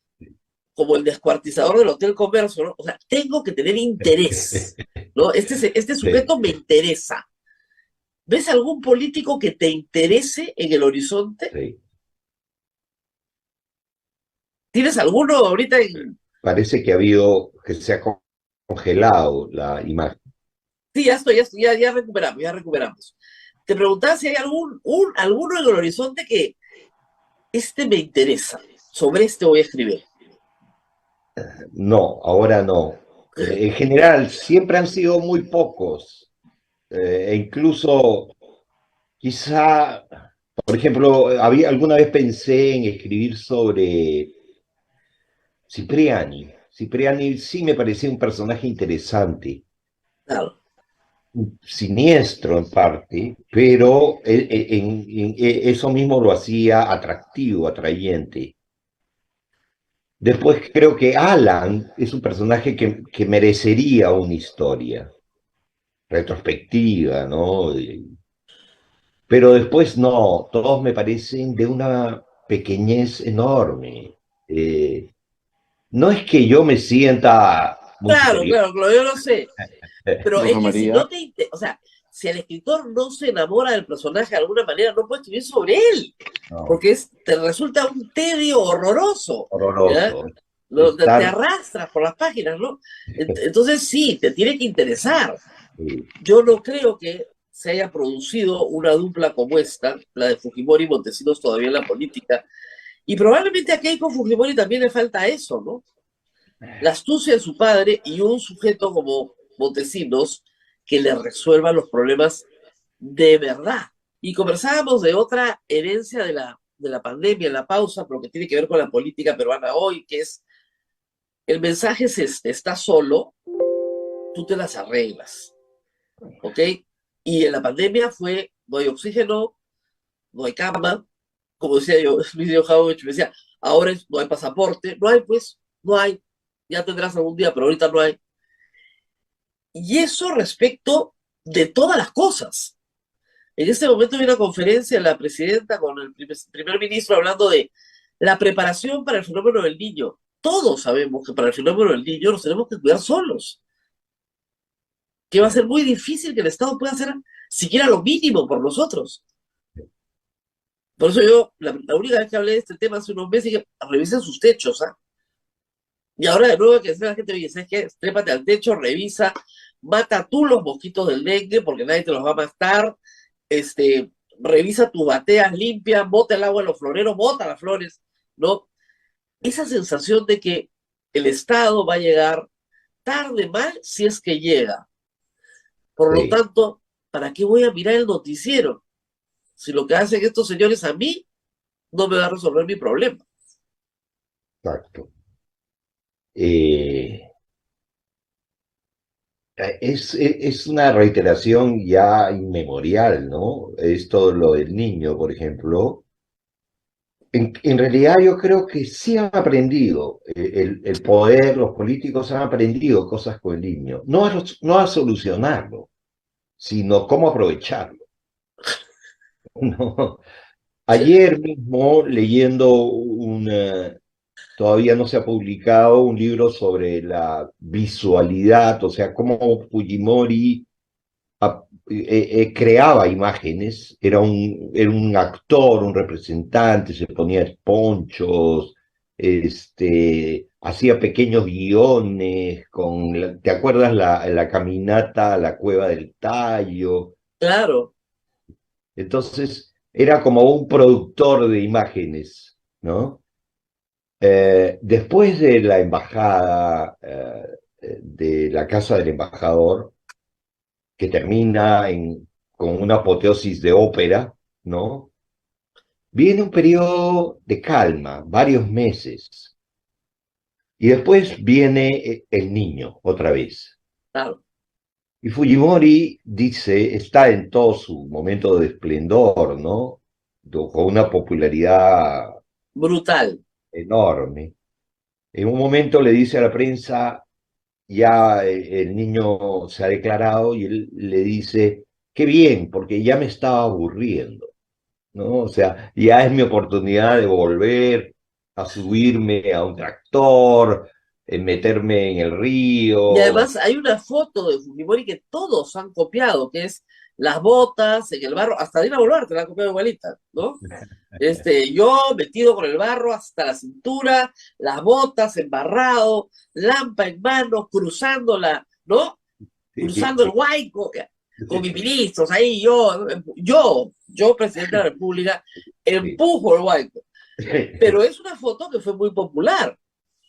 como el descuartizador del Hotel Comercio, ¿no? O sea, tengo que tener interés, ¿no? Este Sí, sujeto me interesa. ¿Ves algún político que te interese en el horizonte? sí. ¿Tienes alguno ahorita en... Parece que se ha congelado la imagen. Sí, ya recuperamos, ya recuperamos. Te preguntaba si hay alguno en el horizonte que este me interesa. Sobre este voy a escribir. No, ahora no. En general, siempre han sido muy pocos. E incluso, quizá, por ejemplo, alguna vez pensé en escribir sobre Cipriani. Cipriani sí me parecía un personaje interesante, Claro. siniestro en parte, pero eso mismo lo hacía atractivo, atrayente. Después creo que Alan es un personaje que merecería una historia retrospectiva, ¿no? Pero después no, todos me parecen de una pequeñez enorme. No es que yo me sienta muy Claro, superior. claro, claro, yo lo sé. Pero es Rosa que si María, no o sea, si el escritor no se enamora del personaje de alguna manera, no puede escribir sobre él, No, porque te resulta un tedio horroroso, ¿ya? horroroso. Te Estar, arrastras por las páginas, ¿no? Entonces sí, te tiene que interesar. eh, Yo no creo que se haya producido una dupla como esta, la de Fujimori y Montesinos todavía en la política, y probablemente a Keiko Fujimori también le falta eso, ¿no? La astucia de su padre y un sujeto como Montesinos que le resuelva los problemas de verdad. Y conversábamos de otra herencia de la pandemia en la pausa, pero que tiene que ver con la política peruana hoy, que es el mensaje es este, está solo, tú te las arreglas, ¿ok? Y en la pandemia fue, no hay oxígeno, no hay cama, como decía yo, Luis Jauch me decía, ahora no hay pasaporte, no hay pues, no hay, ya tendrás algún día, pero ahorita no hay. Y eso respecto de todas las cosas. En este momento hay una conferencia de la presidenta con el primer ministro hablando de la preparación para el fenómeno del niño. Todos sabemos que para el fenómeno del niño nos tenemos que cuidar solos, que va a ser muy difícil que el Estado pueda hacer siquiera lo mínimo por nosotros. Por eso yo, la única vez que hablé de este tema hace unos meses, dije, revisen sus techos, ¿ah? Y ahora de nuevo que dice la gente, oye, ¿sabes qué? Trépate al techo, revisa, mata tú los mosquitos del dengue porque nadie te los va a matar, revisa tus bateas limpias, bota el agua en los floreros, bota las flores, ¿no? Esa sensación de que el Estado va a llegar tarde, mal, si es que llega. Por lo Sí, tanto, ¿para qué voy a mirar el noticiero? Si lo que hacen estos señores a mí no me va a resolver mi problema. exacto. Eh, es una reiteración ya inmemorial, ¿no? Esto, lo del niño, por ejemplo. En realidad yo creo que sí han aprendido, el poder, los políticos han aprendido cosas con el niño. No a solucionarlo, sino cómo aprovecharlo. ¿No? Ayer mismo, leyendo todavía no se ha publicado un libro sobre la visualidad, o sea, cómo Fujimori creaba imágenes, era un actor, un representante, se ponía ponchos, hacía pequeños guiones, ¿te acuerdas la caminata a la Cueva del Tallo? Claro, Entonces, era como un productor de imágenes, ¿no? Después de la embajada, de la casa del embajador, que termina con una apoteosis de ópera, ¿no? Viene un periodo de calma, varios meses, y después viene el niño otra vez. claro, Y Fujimori dice, está en todo su momento de esplendor, ¿no? Con una popularidad brutal. enorme. En un momento le dice a la prensa, ya el niño se ha declarado y él le dice, qué bien, porque ya me estaba aburriendo, ¿no? O sea, ya es mi oportunidad de volver a subirme a un tractor, meterme en el Y río. además hay una foto de Fujimori que todos han copiado, que es las botas en el barro, hasta Dina Boluarte la han copiado igualita, ¿no? Yo metido con el barro hasta la cintura, las botas embarrado, lampa en mano, cruzándola, ¿no? Cruzando el Huayco, con mis ministros ahí, yo, presidente de la República, empujo el Huayco. Pero es una foto que fue muy popular.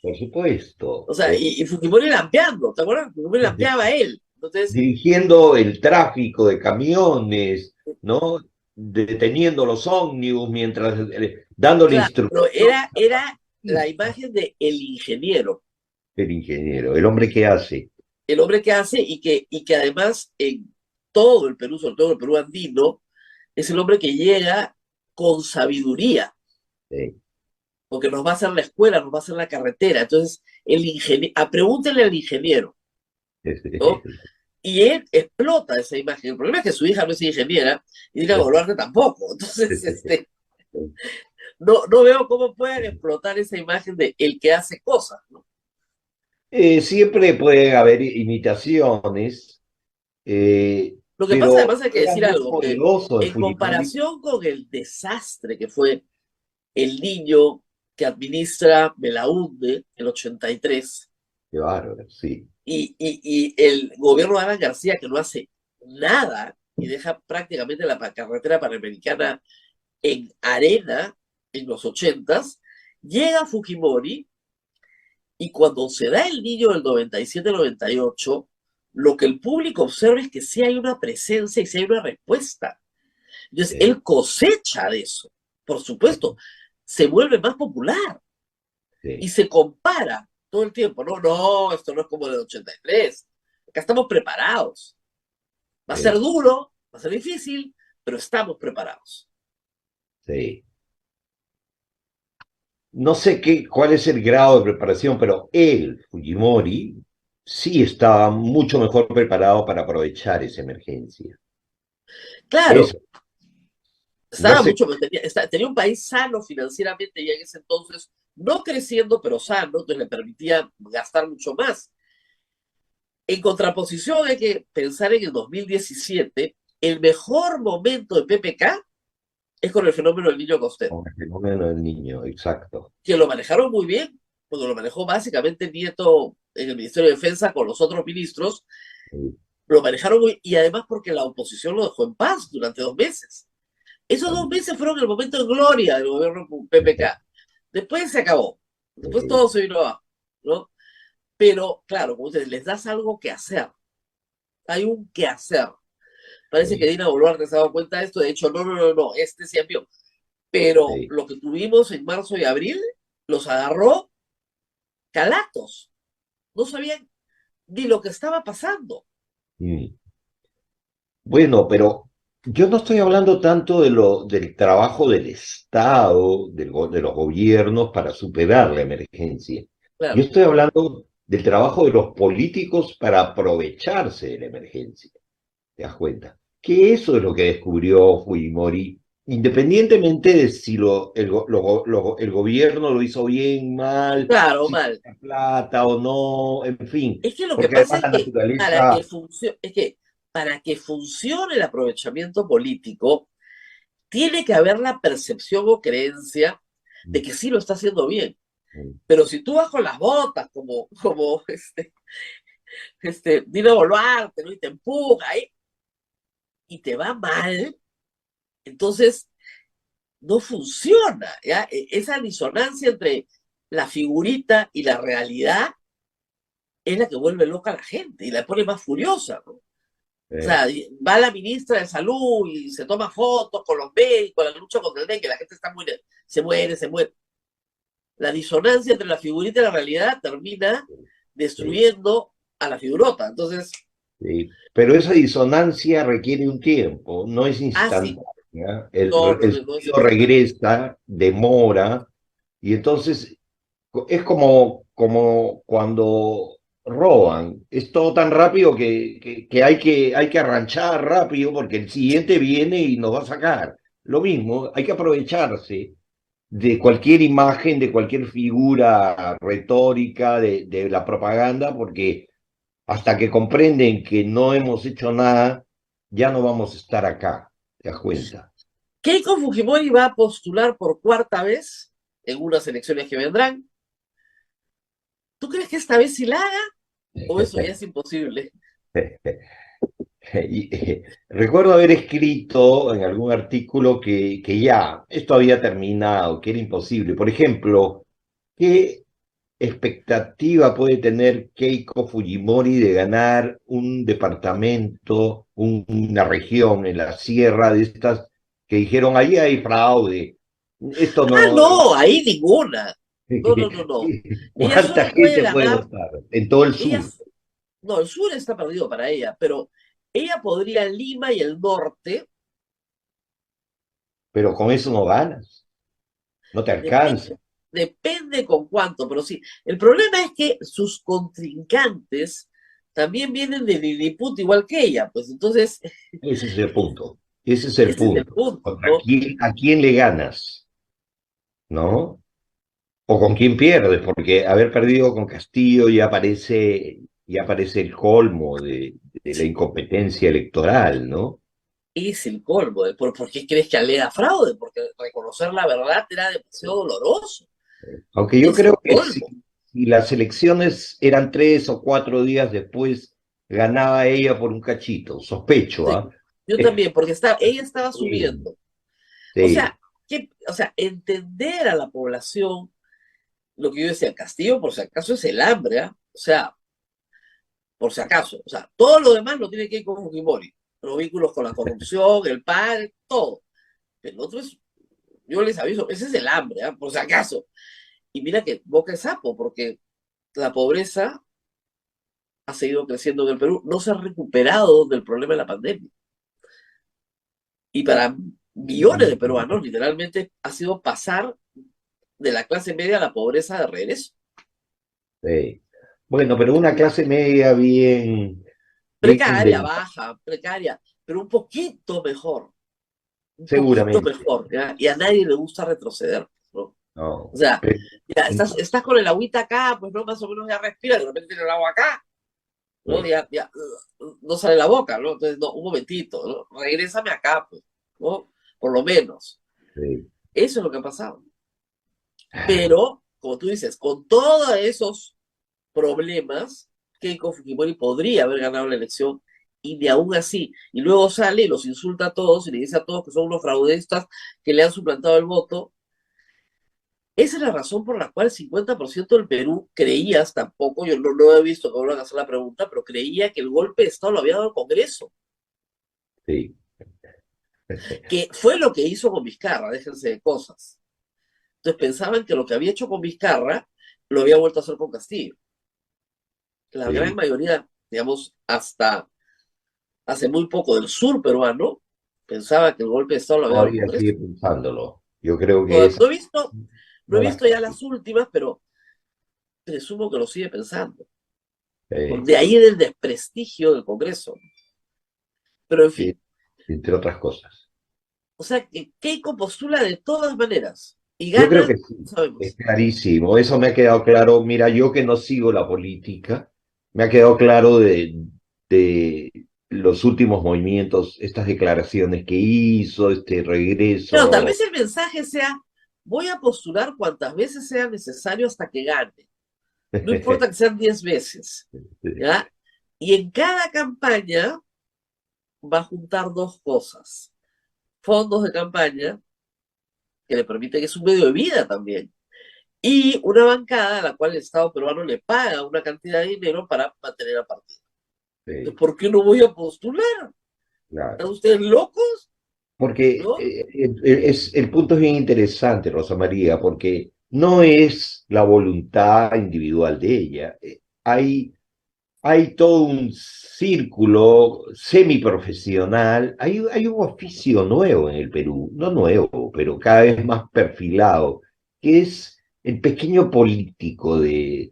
Por supuesto. O sea, y Fujimori lampeando, ¿te acuerdas? Fujimori lampeaba a él. Entonces, Dirigiendo el tráfico de camiones, ¿no? Deteniendo los ómnibus mientras dándole claro, instrucción era la imagen de el ingeniero, del ingeniero, el hombre que hace. el hombre que hace y que además en todo el Perú, sobre todo el Perú andino, es el hombre que llega con sabiduría, Sí. porque nos va a hacer la escuela, nos va a hacer la carretera. Entonces, pregúntenle al ingeniero, ¿no? Y él explota esa imagen. El problema es que su hija no es ingeniera y Dina Boluarte tampoco. Entonces, no veo cómo pueden explotar esa imagen de el que hace cosas, ¿no? Siempre pueden haber imitaciones, Lo que pasa, pero además, hay que era decir muy algo, que poderoso de en Fujimori. comparación con el desastre que fue el niño que administra Belaúnde, el 83, Qué bárbaro, sí. y el gobierno de Alan García, que no hace nada y deja prácticamente la carretera panamericana en arena en los 80s, llega Fujimori y cuando se da el niño del 97-98, lo que el público observa es que sí hay una presencia y sí hay una respuesta. Entonces, Sí, él cosecha de eso, por supuesto, se vuelve más popular y sí, se compara todo el tiempo. No, esto no es como el 83. Acá estamos preparados. Va a ser sí, duro, va a ser difícil, pero estamos preparados. sí. No sé cuál es el grado de preparación, pero él, Fujimori, sí estaba mucho mejor preparado para aprovechar esa emergencia. Claro, Eso, no estaba sé, mucho, tenía un país sano financieramente ya en ese entonces, no creciendo, pero sano, entonces le permitía gastar mucho más. En contraposición, hay que pensar en el 2017, el mejor momento de PPK es con el fenómeno del niño costero, con el fenómeno del niño, exacto. que lo manejaron muy bien, porque lo manejó básicamente Nieto en el Ministerio de Defensa con los otros ministros, Sí, lo manejaron muy, y además porque la oposición lo dejó en paz durante 2 meses. Esos 2 meses fueron el momento de gloria del gobierno PPK. Después se acabó. Después todo se vino abajo, ¿no? Pero, claro, como ustedes, les das algo que hacer. Hay un que hacer. Parece que Dina Boluarte se ha dado cuenta de esto. De hecho, no, este sí envió. Pero lo que tuvimos en marzo y abril los agarró calatos. No sabían ni lo que estaba pasando. Bueno, pero yo no estoy hablando tanto del trabajo del Estado, de los gobiernos para superar la emergencia. Yo Claro. estoy hablando del trabajo de los políticos para aprovecharse de la emergencia. ¿Te das cuenta? Que eso es lo que descubrió Fujimori, independientemente de si el gobierno lo hizo bien, mal, Claro, si mal. tenía plata o no, en fin, Es que lo que porque pasa además es la que naturaleza. para que funcione el aprovechamiento político, tiene que haber la percepción o creencia de que sí lo está haciendo bien. Pero si tú vas con las botas, como Dina Boluarte, ¿no? Y te empuja, y te va mal, entonces no funciona, ¿ya? Esa disonancia entre la figurita y la realidad es la que vuelve loca a la gente y la pone más furiosa, ¿no? O sea, va la ministra de Salud y se toma fotos con los médicos, la lucha contra el dengue, la gente está muy, se muere, se muere. La disonancia entre la figurita y la realidad termina destruyendo a la figurota. Entonces, Sí, pero esa disonancia requiere un tiempo, no es sí, instantánea. no, El no es sonido instantáneo. regresa, demora, y entonces es como cuando roban. Es todo tan rápido que hay que arranchar rápido porque el siguiente viene y nos va a sacar. Lo mismo, hay que aprovecharse de cualquier imagen, de cualquier figura retórica, de la propaganda, porque hasta que comprenden que no hemos hecho nada, ya no vamos a estar acá, ¿te das cuenta? Keiko Fujimori va a postular por 4ª vez en unas elecciones que vendrán. ¿Tú crees que esta vez sí la haga? ¿O eso ya es imposible? Recuerdo haber escrito en algún artículo que ya esto había terminado, que era imposible. Por ejemplo, ¿qué expectativa puede tener Keiko Fujimori de ganar un departamento, una región en la sierra de estas que dijeron, ahí hay fraude? Esto Ah, no. no, ahí ninguna. No. Ella ¿Cuánta solo puede gente puede ganar, votar en todo el ella, sur? no, el sur está perdido para ella, pero ella podría Lima y el norte, Pero con eso no ganas, no te alcanza. depende, depende con cuánto, pero sí. El problema es que sus contrincantes también vienen de Lilliput igual que ella, pues entonces, Ese es el punto. Ese es el ese es el punto. punto, ¿Contra ¿no? a quién le ganas? ¿No? O con quién pierdes, porque haber perdido con Castillo ya parece el colmo de la incompetencia electoral, ¿no? Es el colmo. ¿Por qué crees que alega fraude? Porque reconocer la verdad era demasiado doloroso. Aunque yo Es creo el que colmo. si las elecciones eran 3 o 4 días después, ganaba ella por un cachito, sospecho, Sí, ¿ah? yo también, porque ella estaba Sí, subiendo. O sí, sea, entender a la población, lo que yo decía, Castillo, por si acaso, es el hambre, ¿ah? O sea, por si acaso. O sea, todo lo demás lo tiene que ir con Fujimori. Los vínculos con la corrupción, el padre, todo. El otro es, yo les aviso, ese es el hambre, ¿ah? Por si acaso. Y mira que boca es sapo, porque la pobreza ha seguido creciendo en el Perú, no se ha recuperado del problema de la pandemia. Y para millones de peruanos, literalmente, ha sido pasar de la clase media a la pobreza de regreso. sí. Bueno, pero una clase media bien Precaria, endeuda, baja, precaria, pero un poquito seguramente, mejor, ¿ya? Y a nadie le gusta retroceder, ¿no? O no. sea, Pero, ya estás con el agüita acá, pues no, más o menos ya respira, de repente tiene el agua acá, ¿no? Ya no sale la boca, ¿no? Entonces, no, un momentito, ¿no? Regrésame acá, pues, ¿no? Por lo menos. sí. Eso es lo que ha pasado. Pero, como tú dices, con todos esos problemas, Keiko Fujimori podría haber ganado la elección y ni aún así. Y luego sale y los insulta a todos y le dice a todos que son unos fraudistas que le han suplantado el voto. Esa es la razón por la cual el 50% del Perú creía, hasta poco, yo no he visto que vuelvan a hacer la pregunta, pero creía que el golpe de Estado lo había dado el Congreso, Sí. que fue lo que hizo con Vizcarra, déjense de cosas. Entonces pensaban que lo que había hecho con Vizcarra lo había vuelto a hacer con Castillo. La Sí. gran mayoría, digamos, hasta hace muy poco del sur peruano, pensaba que el golpe de Estado lo había dado el Todavía Congreso. sigue pensándolo. Yo creo que esa No he no la visto ya las últimas, pero presumo que lo sigue pensando. eh, De ahí el desprestigio del Congreso. Pero en fin, entre otras cosas. o sea, que Keiko postula de todas maneras y Yo creo gana, que sí, no sabemos. es clarísimo. Eso me ha quedado claro. Mira, yo que no sigo la política, me ha quedado claro de los últimos movimientos, estas declaraciones que hizo, este Claro, tal regreso. vez el mensaje sea, voy a postular cuantas veces sea necesario hasta que gane. No importa que sean 10 veces, ¿ya? Y en cada campaña va a juntar dos cosas. Fondos de campaña, que le permiten, que es un medio de vida también, y una bancada a la cual el Estado peruano le paga una cantidad de dinero para mantener a partido. Entonces, ¿por qué no voy a postular? Claro. ¿Están ustedes locos? Porque ¿No? el punto es bien interesante, Rosa María, porque no es la voluntad individual de ella. Hay todo un círculo semiprofesional, hay un oficio nuevo en el Perú, no nuevo, pero cada vez más perfilado, que es el pequeño político de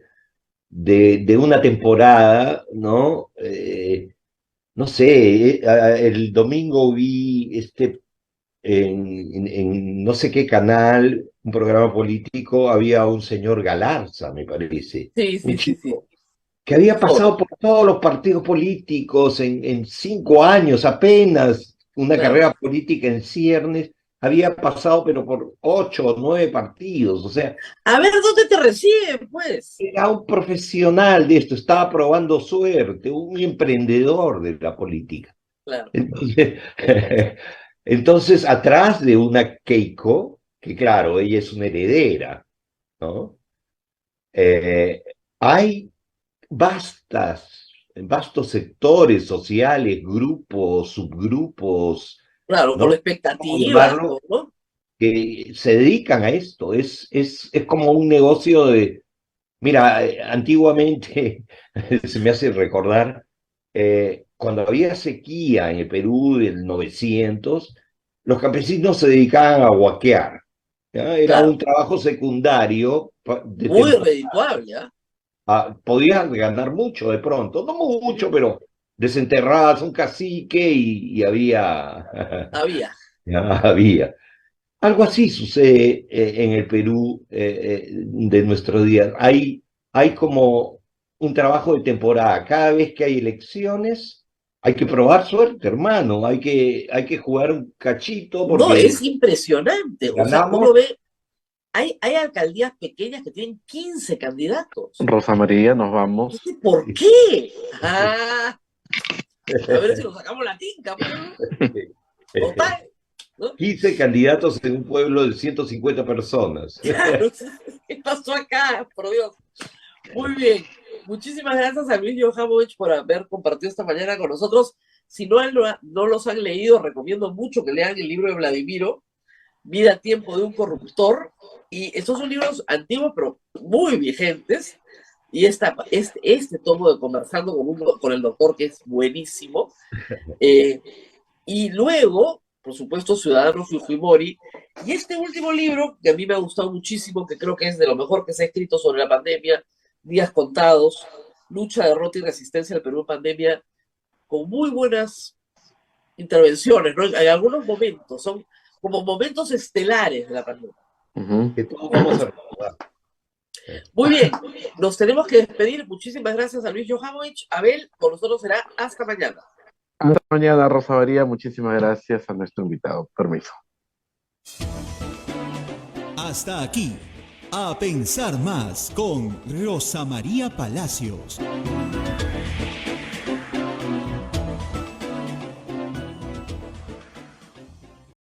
una temporada, ¿no? No sé, el domingo vi en no sé qué canal, un programa político, había un señor Galarza, me parece, Sí, un sí, sí, sí. chico que había Joven, pasado por todos los partidos políticos en 5 años, apenas una claro. carrera política en ciernes, había pasado pero por 8 o 9 partidos, o sea, A ver, ¿dónde te reciben, pues? era un profesional de esto, estaba probando suerte, un emprendedor de la política. Claro. Entonces, entonces atrás de una Keiko, que claro, ella es una heredera, ¿no? Eh, hay vastos sectores sociales, grupos, subgrupos, Claro, con ¿no? la ¿Cómo expectativa, llamarlo? ¿no? Que se dedican a esto. Es como un negocio de... Mira, antiguamente se me hace recordar, cuando había sequía en el Perú del 900, los campesinos se dedicaban a huaquear, ¿ya? Era Claro. un trabajo secundario de Muy temporada. redituable, ¿ah? Podías ganar mucho de pronto, no mucho, pero desenterrabas un cacique y había, Había. ya había. Algo así sucede en el Perú de nuestros días. Hay como un trabajo de temporada. Cada vez que hay elecciones, hay que probar suerte, hermano. Hay que jugar un cachito No, porque es impresionante. O sea, ganamos. uno ve, hay alcaldías pequeñas que tienen 15 candidatos. Rosa María, nos vamos. ¿Por qué? Ah, a ver si nos sacamos la tinca, pues, ¿no? Total, ¿no? 15 candidatos en un pueblo de 150 personas. Claro, ¿qué pasó acá? Por Dios. Muy bien. Muchísimas gracias a Luis Johamovich por haber compartido esta mañana con nosotros. Si no los han leído, recomiendo mucho que lean el libro de Vladimiro, Vida, tiempo de un corruptor. Y estos son libros antiguos, pero muy vigentes. Y este tomo de Conversando con el doctor, que es buenísimo. Y luego, por supuesto, Ciudadano Fujimori. Y este último libro, que a mí me ha gustado muchísimo, que creo que es de lo mejor que se ha escrito sobre la pandemia, Días Contados, Lucha, Derrota y Resistencia al Perú en Pandemia, con muy buenas intervenciones, ¿no? En algunos momentos, son como momentos estelares de la pandemia. Que todos vamos a recordar. Muy bien, nos tenemos que despedir. Muchísimas gracias a Luis Johamovich. Abel, con nosotros será hasta mañana. Hasta mañana, Rosa María. Muchísimas gracias a nuestro invitado. Permiso. Hasta aquí, A Pensar Más con Rosa María Palacios.